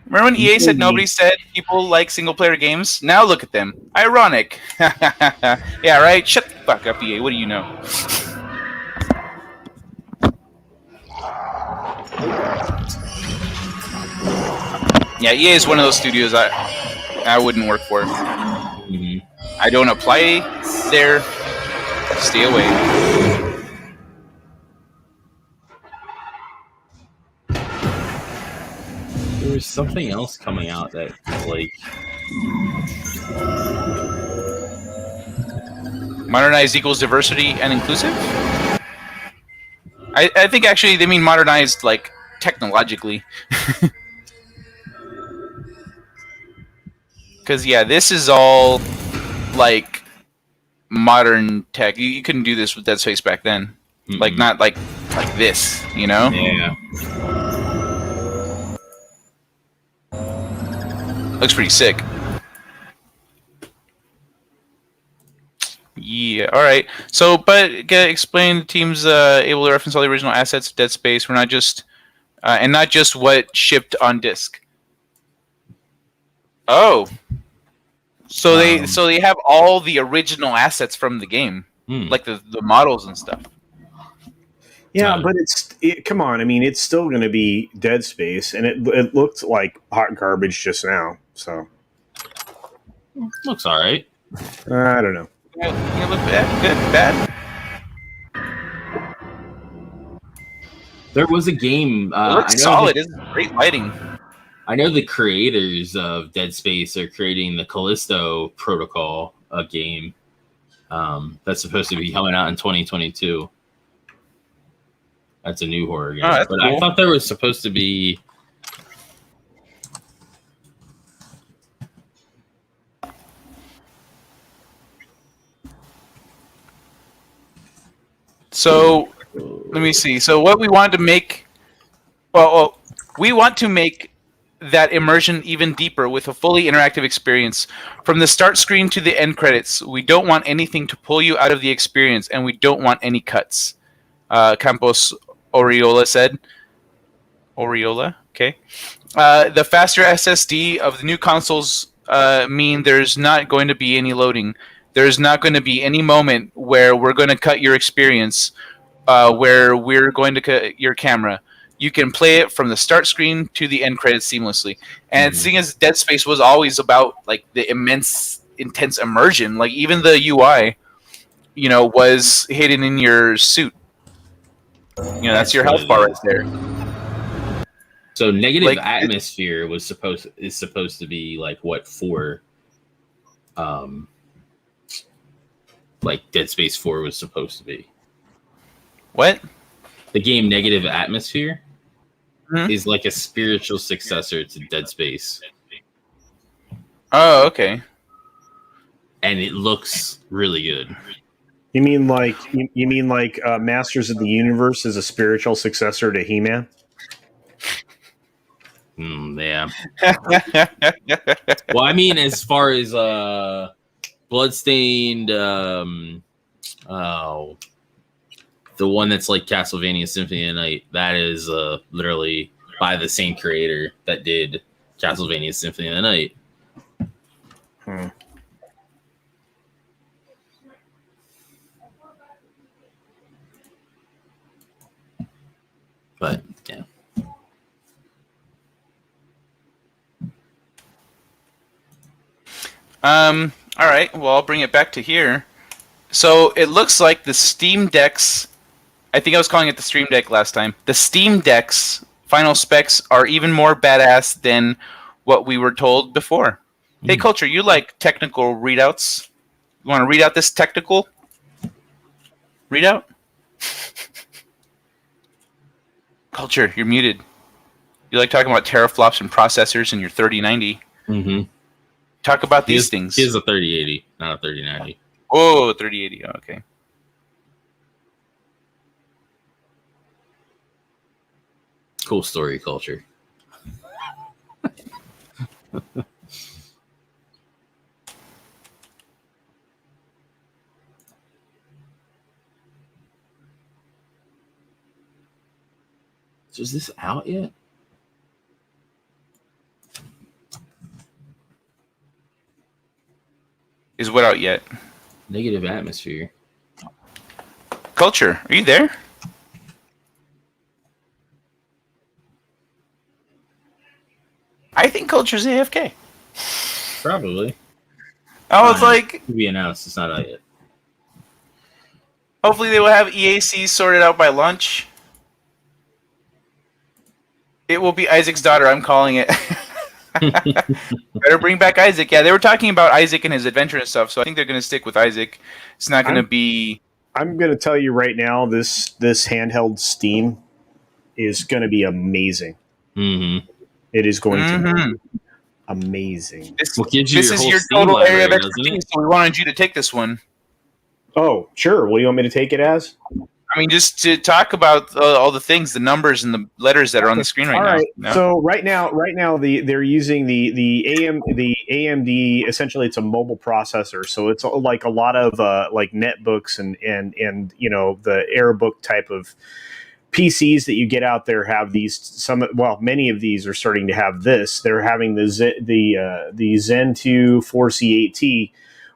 [SPEAKER 1] Remember when EA said nobody said people like single-player games? Now look at them. Ironic. Yeah, right? Shut the fuck up, EA. What do you know? Yeah, EA is one of those studios I wouldn't work for. I don't apply there. Stay away.
[SPEAKER 3] There was something else coming out that like
[SPEAKER 1] modernized equals diversity and inclusive? I think actually they mean modernized like technologically. Because yeah, this is all like modern tech. You couldn't do this with Dead Space back then. Like not like this, you know?
[SPEAKER 3] Yeah.
[SPEAKER 1] Looks pretty sick. Yeah. All right. So, but explain the team's able to reference all the original assets of Dead Space. We're not just and not just what shipped on disc. Oh. So they have all the original assets from the game, like the models and stuff.
[SPEAKER 2] Yeah, but come on. I mean, it's still going to be Dead Space, and it looked like hot garbage just now. So
[SPEAKER 3] looks all right.
[SPEAKER 2] I don't know.
[SPEAKER 1] You look bad, good, bad.
[SPEAKER 3] There was a game.
[SPEAKER 1] It looks solid. It's great lighting.
[SPEAKER 3] I know the creators of Dead Space are creating the Callisto Protocol, a game that's supposed to be coming out in 2022. That's a new horror game. But cool. I thought there was supposed to be...
[SPEAKER 1] So, let me see. So what we wanted to make... Well, we want to make that immersion even deeper with a fully interactive experience. From the start screen to the end credits, we don't want anything to pull you out of the experience, and we don't want any cuts. Campos Oriola said. Oriola, okay. The faster SSD of the new consoles mean there's not going to be any loading. There's not going to be any moment where we're going to cut your experience, where we're going to cut your camera. You can play it from the start screen to the end credits seamlessly. And seeing as Dead Space was always about like the immense, intense immersion, like even the UI, was hidden in your suit. That's your health bar right there.
[SPEAKER 3] So negative atmosphere is supposed to be like what for? Like Dead Space 4 was supposed to be.
[SPEAKER 1] What?
[SPEAKER 3] The game Negative Atmosphere is like a spiritual successor to Dead Space.
[SPEAKER 1] Oh, okay.
[SPEAKER 3] And it looks really good.
[SPEAKER 2] You mean like Masters of the Universe is a spiritual successor to He-Man?
[SPEAKER 3] Yeah. Well, I mean, as far as Bloodstained, the one that's like Castlevania Symphony of the Night, that is literally by the same creator that did Castlevania Symphony of the Night. But yeah.
[SPEAKER 1] All right. Well, I'll bring it back to here. So it looks like the Steam Deck's, I think I was calling it the Stream Deck last time. The Steam Deck's final specs are even more badass than what we were told before. Hey, Culture, you like technical readouts? You want to read out this technical readout? Culture, you're muted. You like talking about teraflops and processors in your 3090.
[SPEAKER 3] Mm-hmm.
[SPEAKER 1] Talk about these things.
[SPEAKER 3] Here's a 3080, not a 3090.
[SPEAKER 1] Oh, 3080. Okay.
[SPEAKER 3] Cool story, Culture. So is this out yet?
[SPEAKER 1] Is what out yet?
[SPEAKER 3] Negative Atmosphere.
[SPEAKER 1] Culture, are you there? I think Culture's AFK.
[SPEAKER 3] Probably.
[SPEAKER 1] Oh, it's like
[SPEAKER 3] to be announced. It's not out yet.
[SPEAKER 1] Hopefully they will have EAC sorted out by lunch. It will be Isaac's daughter. I'm calling it. Better bring back Isaac. Yeah, they were talking about Isaac and his adventure and stuff, so I think they're going to stick with Isaac. It's not going to be...
[SPEAKER 2] I'm going to tell you right now, this handheld Steam is going to be amazing.
[SPEAKER 3] Mm-hmm.
[SPEAKER 2] It is going to be amazing.
[SPEAKER 1] This is your total area of expertise, so we wanted you to take this one.
[SPEAKER 2] Oh, sure. What do you want me to take it as?
[SPEAKER 1] I mean, just to talk about all the things, the numbers and the letters that are on the screen right now.
[SPEAKER 2] All right.
[SPEAKER 1] No?
[SPEAKER 2] So right now, they're using the AMD. Essentially, it's a mobile processor. So it's like a lot of like netbooks and the AirBook type of PCs that you get out there have these. Many of these are starting to have this. They're having the Zen 2 4C8T,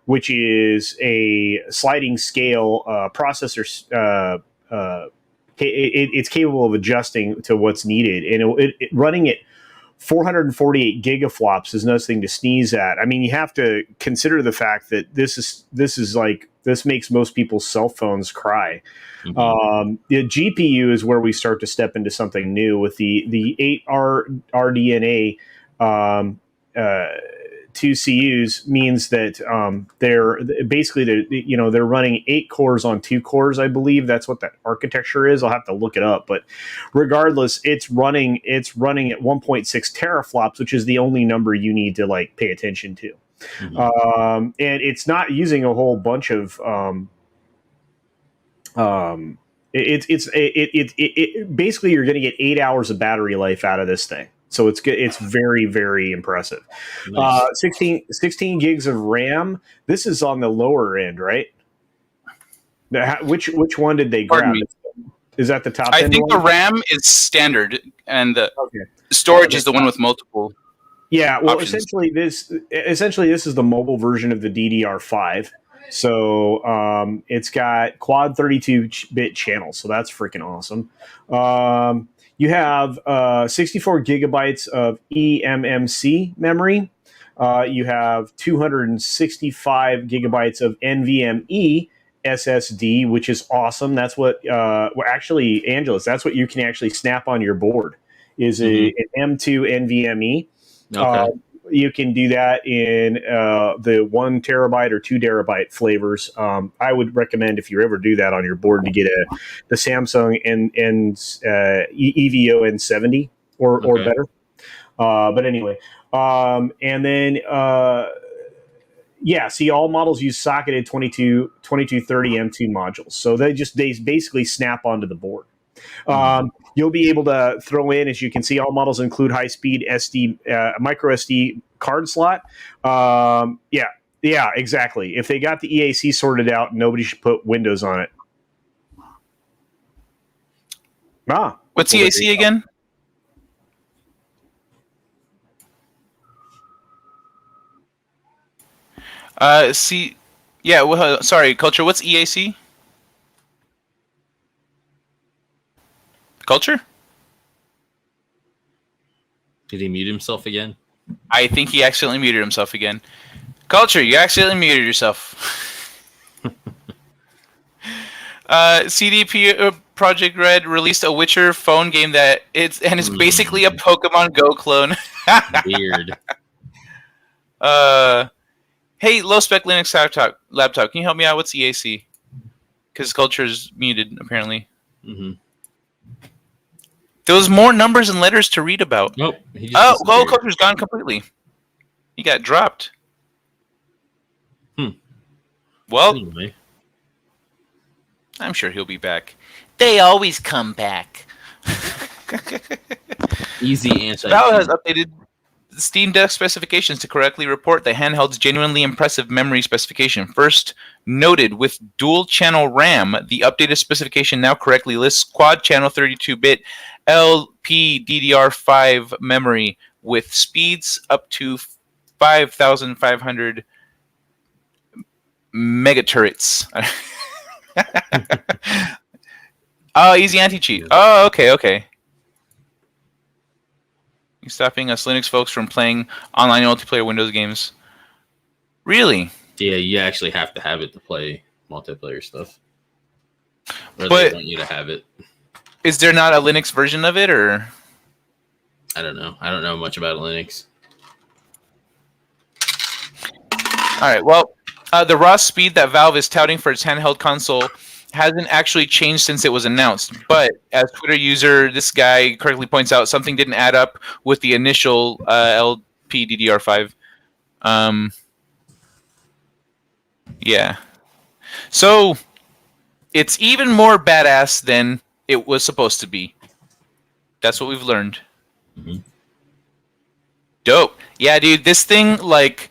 [SPEAKER 2] which is a sliding scale processor. It's capable of adjusting to what's needed, and it running at 448 gigaflops is nothing to sneeze at. I mean, you have to consider the fact that this makes most people's cell phones cry. Mm-hmm. The GPU is where we start to step into something new with the 8 RDNA. 2 CUs means that they're running 8 cores on 2 cores. I believe that's what that architecture is. I'll have to look it up, but regardless, it's running at 1.6 teraflops, which is the only number you need to like pay attention to. Mm-hmm. And it's not using a whole bunch of basically you're going to get 8 hours of battery life out of this thing. So it's good. It's very, very impressive.
[SPEAKER 3] Nice.
[SPEAKER 2] 16 gigs of RAM. This is on the lower end, right? Which one did they grab? Is that the top
[SPEAKER 1] I
[SPEAKER 2] end
[SPEAKER 1] think
[SPEAKER 2] one?
[SPEAKER 1] the RAM is standard, and the
[SPEAKER 2] Okay.
[SPEAKER 1] storage is the one with multiple.
[SPEAKER 2] Yeah, well,
[SPEAKER 1] options.
[SPEAKER 2] essentially this is the mobile version of the DDR5. So it's got quad 32-bit channels, so that's freaking awesome. You have 64 gigabytes of eMMC memory. You have 265 gigabytes of NVMe SSD, which is awesome. That's what, actually, Angelus, that's what you can actually snap on your board, is an M2 NVMe.
[SPEAKER 3] Okay.
[SPEAKER 2] You can do that in the 1 terabyte or 2 terabyte flavors. I would recommend, if you ever do that on your board, to get the Samsung EVO N70 or better. But anyway, and then see, all models use socketed 2230 M2 modules, so they basically snap onto the board. You'll be able to throw in, as you can see, all models include high-speed micro SD card slot. Yeah, exactly. If they got the EAC sorted out, nobody should put Windows on it.
[SPEAKER 1] What's EAC again? Sorry, Culture. What's EAC? Culture?
[SPEAKER 3] Did he mute himself again?
[SPEAKER 1] I think he accidentally muted himself again. Culture, you accidentally muted yourself. CDP Project Red released a Witcher phone game that it's basically a Pokemon Go clone.
[SPEAKER 3] Weird.
[SPEAKER 1] Hey, low spec Linux laptop, can you help me out? What's EAC? Because Culture's muted apparently. There was more numbers and letters to read about.
[SPEAKER 3] Nope.
[SPEAKER 1] Culture's gone completely. He got dropped. Well,
[SPEAKER 3] anyway.
[SPEAKER 1] I'm sure he'll be back. They always come back.
[SPEAKER 3] Easy answer.
[SPEAKER 1] Valve has updated the Steam Deck specifications to correctly report the handheld's genuinely impressive memory specification. First noted with dual-channel RAM, the updated specification now correctly lists quad-channel 32-bit LPDDR5 memory with speeds up to 5,500 megaturrets. Oh, easy anti-cheat. Oh, okay. You're stopping us Linux folks from playing online multiplayer Windows games. Really?
[SPEAKER 3] Yeah, you actually have to have it to play multiplayer stuff. Or
[SPEAKER 1] But
[SPEAKER 3] they want you to have it.
[SPEAKER 1] Is there not a Linux version of it, or?
[SPEAKER 3] I don't know. I don't know much about Linux.
[SPEAKER 1] All right. Well, the raw speed that Valve is touting for its handheld console hasn't actually changed since it was announced. But as Twitter user, this guy correctly points out, something didn't add up with the initial LPDDR5. Yeah. So it's even more badass than it was supposed to be. That's what we've learned. Dope. Yeah, dude, this thing, like,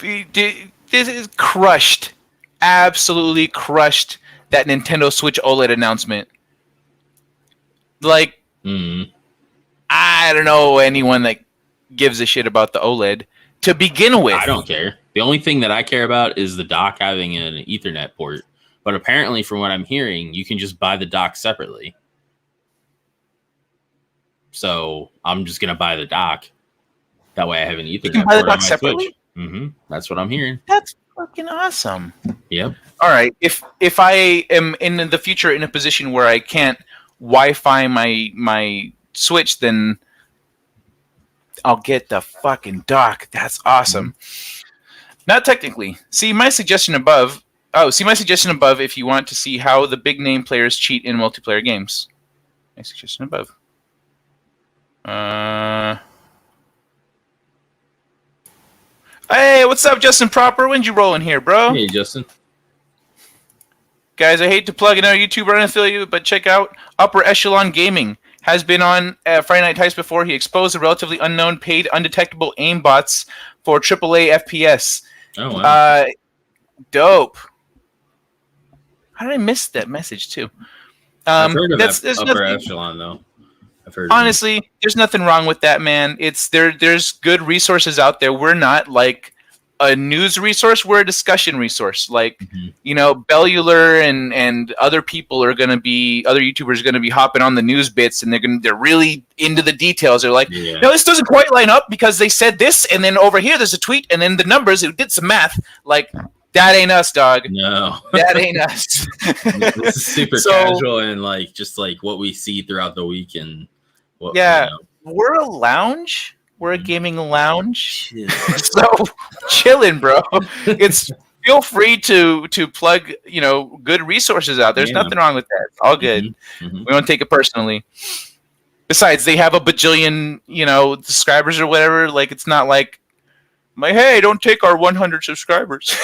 [SPEAKER 1] this is crushed. Absolutely crushed that Nintendo Switch OLED announcement. Like, I don't know anyone that gives a shit about the OLED to begin with.
[SPEAKER 3] I don't care. The only thing that I care about is the dock having an Ethernet port. But apparently, from what I'm hearing, you can just buy the dock separately. So I'm just going to buy the dock. That way I have an Ethernet port.
[SPEAKER 1] You can buy the dock separately?
[SPEAKER 3] That's what I'm hearing.
[SPEAKER 1] That's fucking awesome.
[SPEAKER 3] Yep.
[SPEAKER 1] All right. If I am in the future in a position where I can't Wi-Fi my Switch, then I'll get the fucking dock. That's awesome. Not technically. See my suggestion above. See my suggestion above if you want to see how the big name players cheat in multiplayer games. My suggestion above. Hey, what's up, Justin Proper? When'd you roll in here, bro?
[SPEAKER 3] Hey, Justin.
[SPEAKER 1] Guys, I hate to plug another YouTuber unaffiliated, but check out Upper Echelon Gaming. has been on Friday Night Heist before. He exposed the relatively unknown paid undetectable aimbots for AAA FPS.
[SPEAKER 3] Oh, wow.
[SPEAKER 1] Dope. How did I miss that message, too?
[SPEAKER 3] I've heard of
[SPEAKER 1] There's
[SPEAKER 3] Upper
[SPEAKER 1] nothing,
[SPEAKER 3] Echelon, though. I've heard
[SPEAKER 1] honestly, there's nothing wrong with that, man. There's good resources out there. We're not like a news resource, we're a discussion resource. Like, Bellular and other people are gonna be, other YouTubers are gonna be hopping on the news bits, and they're really into the details. They're like, no, this doesn't quite line up because they said this, and then over here there's a tweet, and then the numbers, it did some math. Like, that ain't us, dog.
[SPEAKER 3] No.
[SPEAKER 1] That ain't us.
[SPEAKER 3] This is super casual and like just like what we see throughout the week and what,
[SPEAKER 1] we're a lounge. We're a gaming lounge. So chilling, bro. It's feel free to plug, good resources out. There's nothing wrong with that. It's all good. We don't take it personally. Besides, they have a bajillion, subscribers or whatever. Like, it's not like, hey, don't take our 100 subscribers.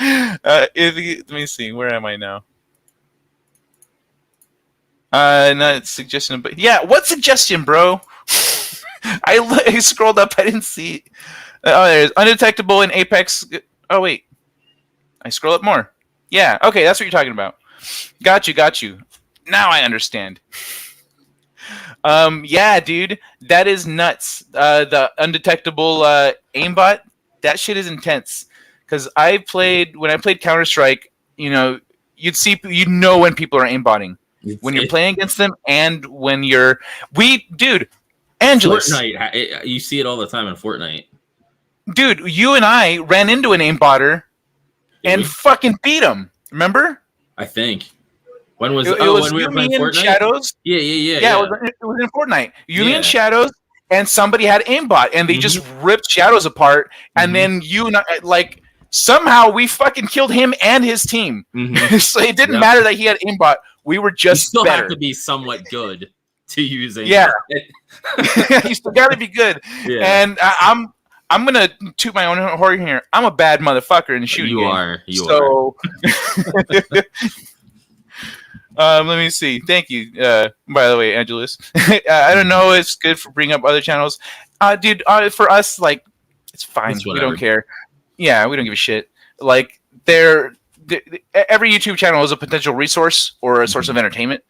[SPEAKER 1] Let me see. Where am I now? Not suggestion, but yeah, what suggestion, bro? I scrolled up. I didn't see. Oh, there's undetectable in Apex. Oh wait, I scroll up more. Yeah, okay, that's what you're talking about. Got you. Now I understand. Yeah, dude, that is nuts. The undetectable aimbot, that shit is intense. Because when I played Counter-Strike, you'd see, when people are aimbotting. When you're playing against them and when dude, Angelus.
[SPEAKER 3] Fortnite, you see it all the time in Fortnite.
[SPEAKER 1] Dude, you and I ran into an aimbotter and fucking beat him. Remember?
[SPEAKER 3] I think. When was
[SPEAKER 1] it?
[SPEAKER 3] When we were
[SPEAKER 1] playing
[SPEAKER 3] Fortnite?
[SPEAKER 1] Shadows.
[SPEAKER 3] Yeah.
[SPEAKER 1] It was in Fortnite. Me and Shadows, and somebody had aimbot, and they just ripped Shadows apart, and then you and I, like, somehow we fucking killed him and his team. So it didn't matter that he had aimbot. We were just
[SPEAKER 3] you still
[SPEAKER 1] better.
[SPEAKER 3] have to be somewhat good to use aimbot.
[SPEAKER 1] Yeah. You still got to be good. Yeah. And I'm gonna toot my own horn here. I'm a bad motherfucker in the shooting game. You are. Let me see. Thank you. By the way, Angelus. I don't know. It's good for bringing up other channels, dude. For us, like, it's fine. We don't care. Yeah, we don't give a shit. Like, every YouTube channel is a potential resource or a source of entertainment.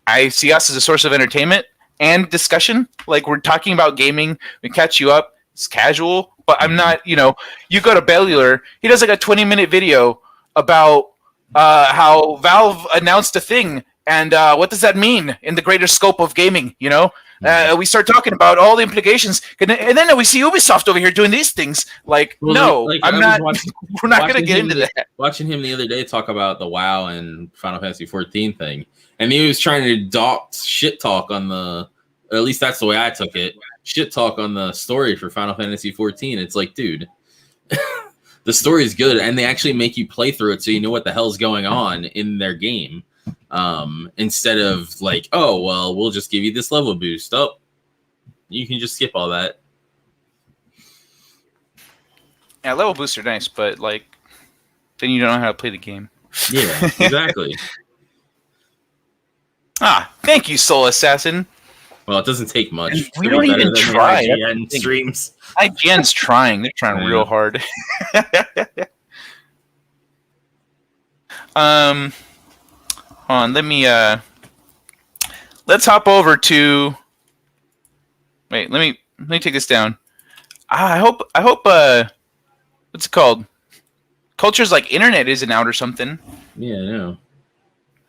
[SPEAKER 1] I see us as a source of entertainment and discussion. Like, we're talking about gaming. We catch you up. It's casual, but I'm not. You go to Bellular. He does like a 20-minute video about how Valve announced a thing and what does that mean in the greater scope of gaming. We start talking about all the implications, and then we see Ubisoft over here doing these things. Like, no, I'm not. We're not going to get into that.
[SPEAKER 3] Watching him the other day talk about the WoW and Final Fantasy 14 thing, and he was trying to adopt shit talk on the. Or at least that's the way I took it. Shit talk on the story for Final Fantasy 14. It's like, dude, the story is good, and they actually make you play through it so you know what the hell's going on in their game. Instead of like, oh, well, we'll just give you this level boost. Oh, you can just skip all that.
[SPEAKER 1] Yeah, level boosts are nice, but like, then you don't know how to play the game.
[SPEAKER 3] Yeah, exactly.
[SPEAKER 1] Thank you, Soul Assassin.
[SPEAKER 3] Well, it doesn't take much.
[SPEAKER 1] We don't even try.
[SPEAKER 3] IGN streams.
[SPEAKER 1] IGN's trying. They're trying real hard. Hold on. Let me. Let's hop over to. Wait. Let me take this down. I hope. What's it called? Cultures like internet isn't out or something.
[SPEAKER 3] Yeah, I know.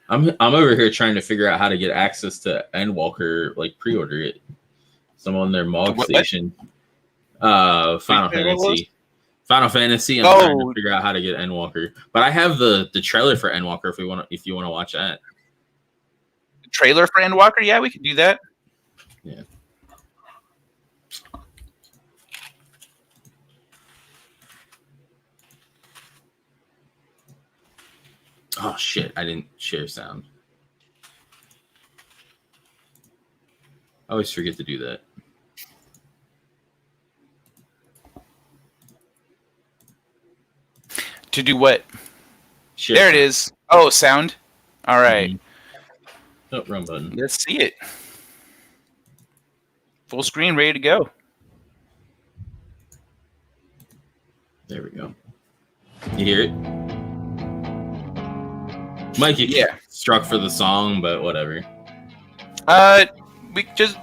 [SPEAKER 3] I'm over here trying to figure out how to get access to Endwalker, like pre-order it. Someone on their MOG station. Final Fantasy. Final Fantasy. I'm trying to figure out how to get Endwalker. But I have the trailer for Endwalker if you want to watch that.
[SPEAKER 1] The trailer for Endwalker? Yeah, we can do that.
[SPEAKER 3] Yeah. Oh shit, I didn't share sound. I always forget to do that.
[SPEAKER 1] To do what?
[SPEAKER 3] Share
[SPEAKER 1] there
[SPEAKER 3] sound.
[SPEAKER 1] It is. Oh, sound. All right.
[SPEAKER 3] Oh, wrong button.
[SPEAKER 1] Let's see it. Full screen, ready to go.
[SPEAKER 3] There we go. You hear it? Mike, you struck for the song, but whatever.
[SPEAKER 1] We just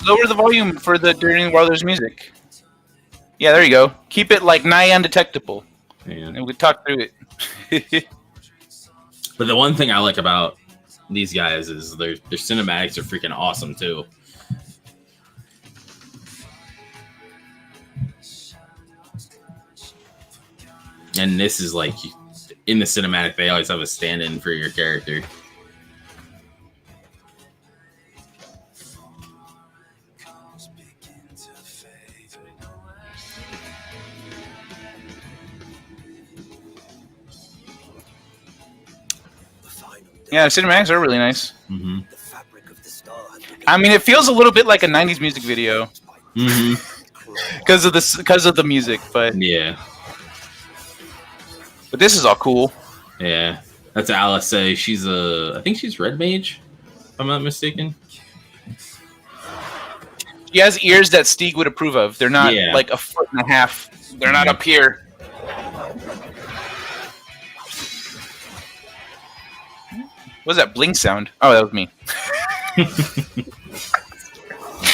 [SPEAKER 1] lower the volume for the during while there's music. Yeah, there you go. Keep it like nigh undetectable.
[SPEAKER 3] Yeah.
[SPEAKER 1] And we talk through it.
[SPEAKER 3] But the one thing I like about these guys is their cinematics are freaking awesome too. And this is like in the cinematic, they always have a stand-in for your character.
[SPEAKER 1] Yeah, the cinematics are really nice.
[SPEAKER 3] Mm-hmm.
[SPEAKER 1] I mean, it feels a little bit like a '90s music video. Because of the music, but
[SPEAKER 3] yeah.
[SPEAKER 1] But this is all cool.
[SPEAKER 3] Yeah, that's Alice. She's I think she's Red Mage, if I'm not mistaken.
[SPEAKER 1] She has ears that Stieg would approve of. They're not like a foot and a half. They're not up here. What was that blink sound? Oh, that was me.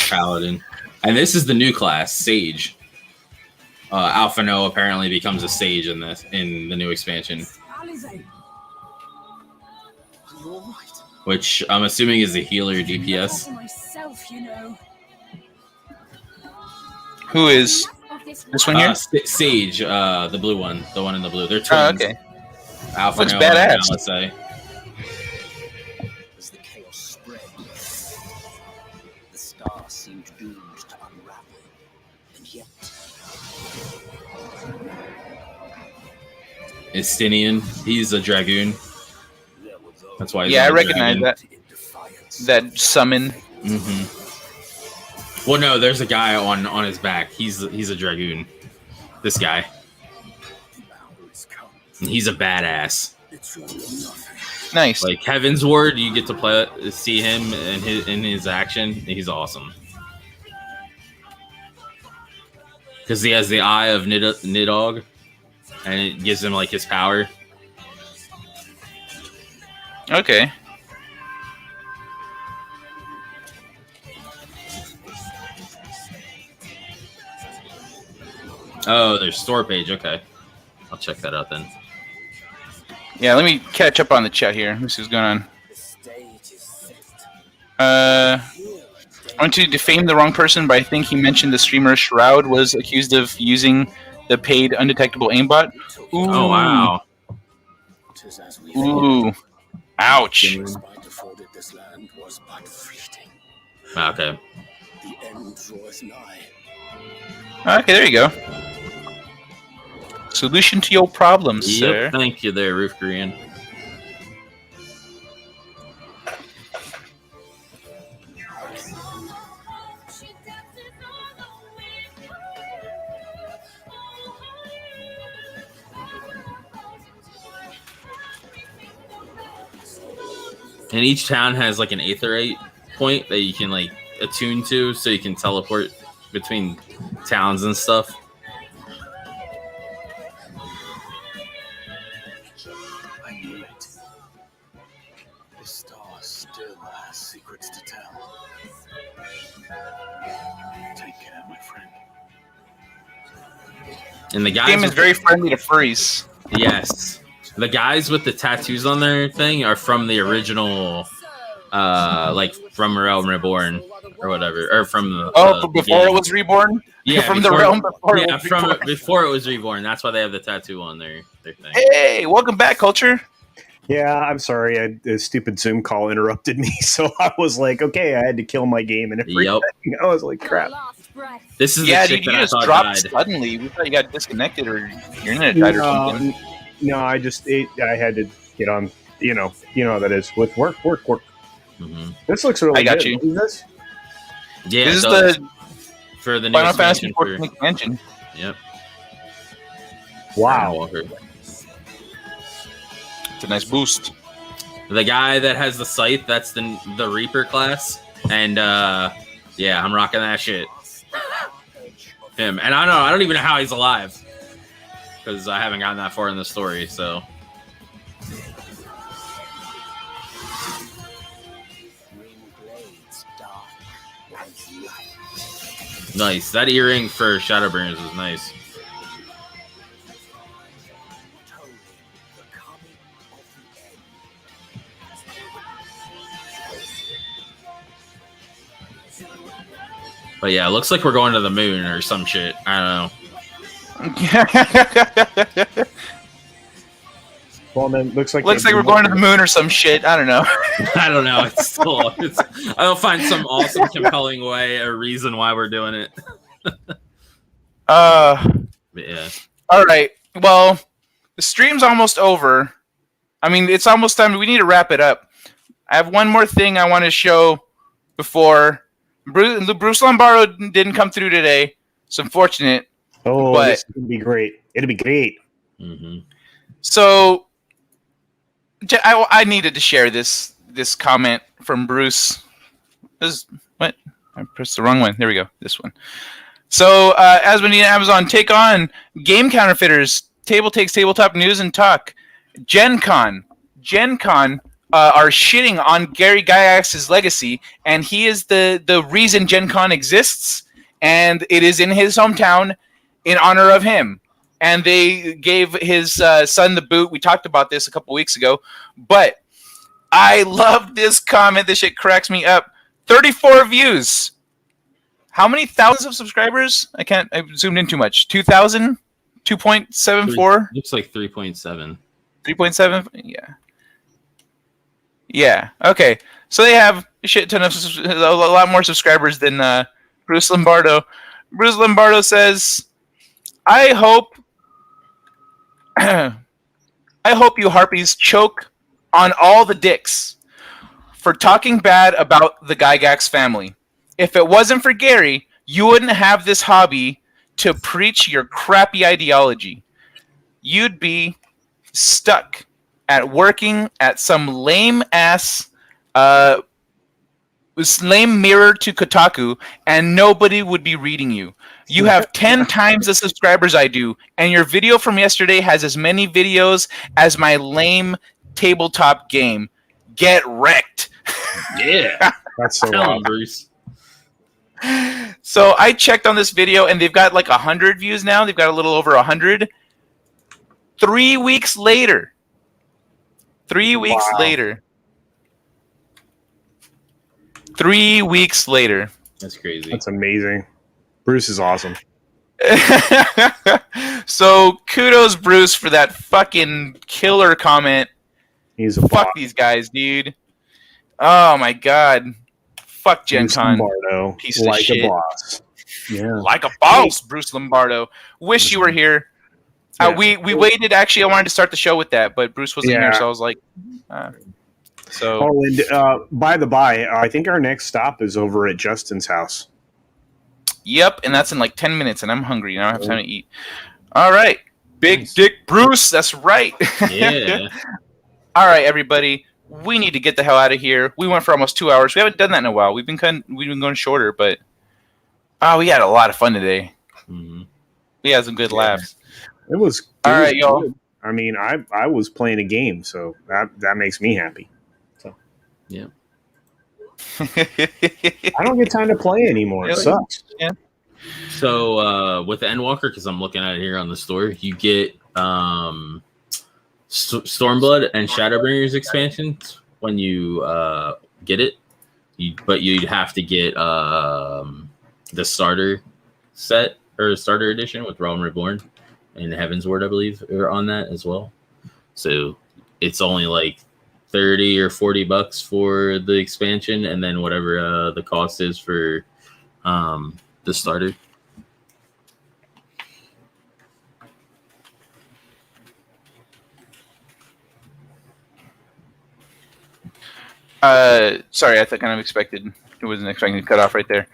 [SPEAKER 3] Paladin. And this is the new class, Sage. Alpha No apparently becomes a Sage in the new expansion. Which I'm assuming is a healer DPS.
[SPEAKER 1] Who is this one here?
[SPEAKER 3] Sage, the blue one, the one in the blue. They're twins.
[SPEAKER 1] Oh, okay.
[SPEAKER 3] Alpha
[SPEAKER 1] Looks
[SPEAKER 3] No
[SPEAKER 1] badass.
[SPEAKER 3] And Alice.
[SPEAKER 10] As the chaos spread, the star seemed doomed to unravel, and yet
[SPEAKER 3] Estinian, he's a dragoon. That's why.
[SPEAKER 1] I recognize that summon.
[SPEAKER 3] Mm-hmm. Well, no, there's a guy on his back. He's a dragoon. This guy. And he's a badass.
[SPEAKER 1] Nice.
[SPEAKER 3] Like Heaven's Word, you get to see him in his action. He's awesome. Because he has the eye of Nidhogg, and it gives him like his power.
[SPEAKER 1] Okay.
[SPEAKER 3] Oh, there's store page. Okay, I'll check that out then.
[SPEAKER 1] Yeah, let me catch up on the chat here. Let me see what's going on. I want to defame the wrong person, but I think he mentioned the streamer Shroud was accused of using the paid undetectable aimbot. Ooh.
[SPEAKER 3] Oh, wow.
[SPEAKER 1] Ooh. Ouch.
[SPEAKER 3] Okay.
[SPEAKER 1] Okay, there you go. Solution to your problems, sir.
[SPEAKER 3] Thank you there, Roof Korean. And each town has like an aetherite point that you can like attune to, so you can teleport between towns and stuff.
[SPEAKER 10] I knew it. The star still has secrets to tell. Take care, my friend.
[SPEAKER 3] And the guys
[SPEAKER 1] Game is very friendly to furries.
[SPEAKER 3] Yes. The guys with the tattoos on their thing are from the original, like from Realm Reborn or whatever, or from the.
[SPEAKER 1] From before it was reborn.
[SPEAKER 3] Yeah,
[SPEAKER 1] from the realm before.
[SPEAKER 3] Yeah, before it was reborn. That's why they have the tattoo on their thing.
[SPEAKER 1] Hey, welcome back, Culture.
[SPEAKER 2] Yeah, I'm sorry. A stupid Zoom call interrupted me, so I was like, okay, I had to kill my game and everything.
[SPEAKER 3] Yep.
[SPEAKER 2] I was like, crap.
[SPEAKER 3] This is
[SPEAKER 1] yeah,
[SPEAKER 3] the
[SPEAKER 1] dude,
[SPEAKER 3] chick
[SPEAKER 1] you
[SPEAKER 3] that
[SPEAKER 1] just
[SPEAKER 3] I thought
[SPEAKER 1] dropped
[SPEAKER 3] died.
[SPEAKER 1] suddenly. We thought you got disconnected or your internet died or something.
[SPEAKER 2] No, I had to get on. You know how that is with work.
[SPEAKER 3] Mm-hmm.
[SPEAKER 2] This looks really
[SPEAKER 1] I got
[SPEAKER 2] good.
[SPEAKER 1] you.
[SPEAKER 2] Is this?
[SPEAKER 3] Yeah,
[SPEAKER 1] this is the
[SPEAKER 3] for the new
[SPEAKER 1] Final Fantasy
[SPEAKER 3] expansion.
[SPEAKER 1] XIV expansion.
[SPEAKER 3] Yep.
[SPEAKER 2] Wow.
[SPEAKER 1] It's a nice boost.
[SPEAKER 3] The guy that has the scythe, that's the Reaper class. And yeah, I'm rocking that shit. Him. And I don't even know how he's alive. Because I haven't gotten that far in the story, so. Nice. That earring for Shadowbringers was nice. But yeah, it looks like we're going to the moon or some shit. I don't know.
[SPEAKER 2] Well, then
[SPEAKER 1] looks like we're going to the moon or some shit. I don't know.
[SPEAKER 3] I don't know. I'll find some awesome, compelling way or reason why we're doing it. Yeah.
[SPEAKER 1] All right. Well, the stream's almost over. I mean, it's almost time. We need to wrap it up. I have one more thing I want to show before. Bruce Lombardo didn't come through today. It's unfortunate.
[SPEAKER 2] Oh,
[SPEAKER 1] but
[SPEAKER 2] this is going to be great. It'll be great.
[SPEAKER 3] Mm-hmm.
[SPEAKER 1] So, I needed to share this comment from Bruce. What? I pressed the wrong one. There we go. This one. So, Asmodee and Amazon take on game counterfeiters. Table takes tabletop news and talk. Gen Con are shitting on Gary Gygax's legacy, and he is the reason Gen Con exists, and it is in his hometown in honor of him. And they gave his son the boot. We talked about this a couple weeks ago, but I love this comment. This shit cracks me up. 34 views. How many thousands of subscribers? I zoomed in too much. 2,000? 2.74?
[SPEAKER 3] Looks like 3.7.
[SPEAKER 1] 3.7? Yeah. Yeah. Okay. So they have a shit ton of a lot more subscribers than Bruce Lombardo. Bruce Lombardo says, "I hope you harpies choke on all the dicks for talking bad about the Gygax family. If it wasn't for Gary, you wouldn't have this hobby to preach your crappy ideology. You'd be stuck at working at some lame mirror to Kotaku, and nobody would be reading you. You have 10 times the subscribers I do, and your video from yesterday has as many videos as my lame tabletop game. Get wrecked."
[SPEAKER 3] Yeah.
[SPEAKER 2] That's so
[SPEAKER 3] Tell him,
[SPEAKER 2] wild.
[SPEAKER 3] Bruce.
[SPEAKER 1] So I checked on this video, and they've got like 100 views now. They've got a little over 100. 3 weeks later. 3 weeks later. 3 weeks later.
[SPEAKER 3] That's crazy.
[SPEAKER 2] That's amazing. Bruce is awesome.
[SPEAKER 1] So kudos, Bruce, for that fucking killer comment.
[SPEAKER 2] He's a
[SPEAKER 1] Fuck
[SPEAKER 2] boss.
[SPEAKER 1] these guys, dude. Oh my god. Fuck Gen
[SPEAKER 2] Bruce
[SPEAKER 1] Con.
[SPEAKER 2] Lombardo,
[SPEAKER 1] Piece of
[SPEAKER 2] like
[SPEAKER 1] shit.
[SPEAKER 2] a boss. Yeah.
[SPEAKER 1] Like a boss, Bruce Lombardo. Wish you were here.
[SPEAKER 2] Yeah.
[SPEAKER 1] We waited. Actually, I wanted to start the show with that, but Bruce wasn't here, so I was like, so.
[SPEAKER 2] Oh, and by the by, I think our next stop is over at Justin's house.
[SPEAKER 1] Yep, and that's in like 10 minutes, and I'm hungry. And I don't have time to eat. All right. Big Dick Bruce. That's right.
[SPEAKER 3] Yeah.
[SPEAKER 1] All right, everybody. We need to get the hell out of here. We went for almost 2 hours. We haven't done that in a while. We've been going shorter, but we had a lot of fun today.
[SPEAKER 3] Mm-hmm.
[SPEAKER 1] We had some good laughs.
[SPEAKER 2] It was
[SPEAKER 1] all right, y'all.
[SPEAKER 2] Good. I mean, I was playing a game, so that makes me happy. So
[SPEAKER 3] yeah.
[SPEAKER 2] I don't get time to play anymore. It sucks.
[SPEAKER 1] Yeah.
[SPEAKER 3] So with the Endwalker, because I'm looking at it here on the store, you get Stormblood and Shadowbringers expansions when you get it. But you'd have to get the starter set or starter edition with Realm Reborn and Heaven's Word, I believe, are on that as well. So it's only like $30 or $40 for the expansion, and then whatever the cost is for the starter.
[SPEAKER 1] Sorry, I kind of expected. It wasn't expecting to cut off right there.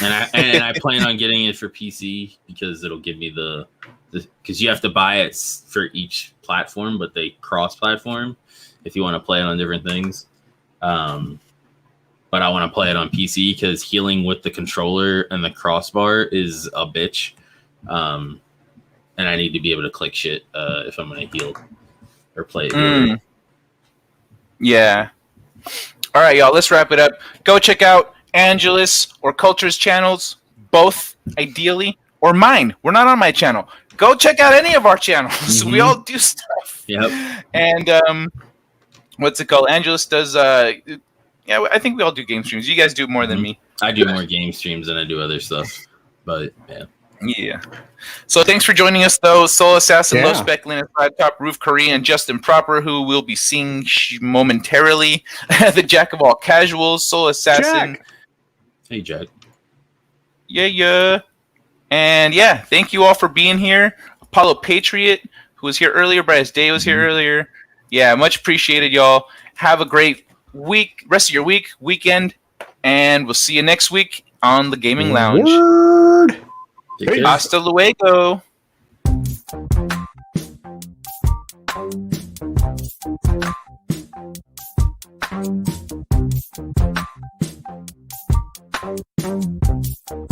[SPEAKER 3] And I plan on getting it for PC because it'll give me because you have to buy it for each platform, but they cross-platform, if you want to play it on different things. But I want to play it on PC because healing with the controller and the crossbar is a bitch. And I need to be able to click shit if I'm going to heal or play it.
[SPEAKER 1] Yeah. All right, y'all, let's wrap it up. Go check out Angelus or Culture's channels, both ideally, or mine. We're not on my channel. Go check out any of our channels. Mm-hmm. We all do stuff.
[SPEAKER 3] Yep.
[SPEAKER 1] And what's it called? Angelus does. Yeah, I think we all do game streams. You guys do more than me.
[SPEAKER 3] I do more game streams than I do other stuff. But yeah.
[SPEAKER 1] Yeah. So thanks for joining us, though. Soul Assassin, Low Spec, Linus, Top, Roof Korea, and Justin Proper, who we'll be seeing momentarily. The Jack of all casuals, Soul Assassin.
[SPEAKER 2] Jack.
[SPEAKER 3] Hey, Jack.
[SPEAKER 1] Yeah. And yeah, thank you all for being here. Apollo Patriot, who was here earlier. Bryce Day was here earlier. Yeah, much appreciated, y'all. Have a great week, rest of your week, weekend, and we'll see you next week on the Gaming Lounge.
[SPEAKER 2] Word.
[SPEAKER 1] Hasta luego.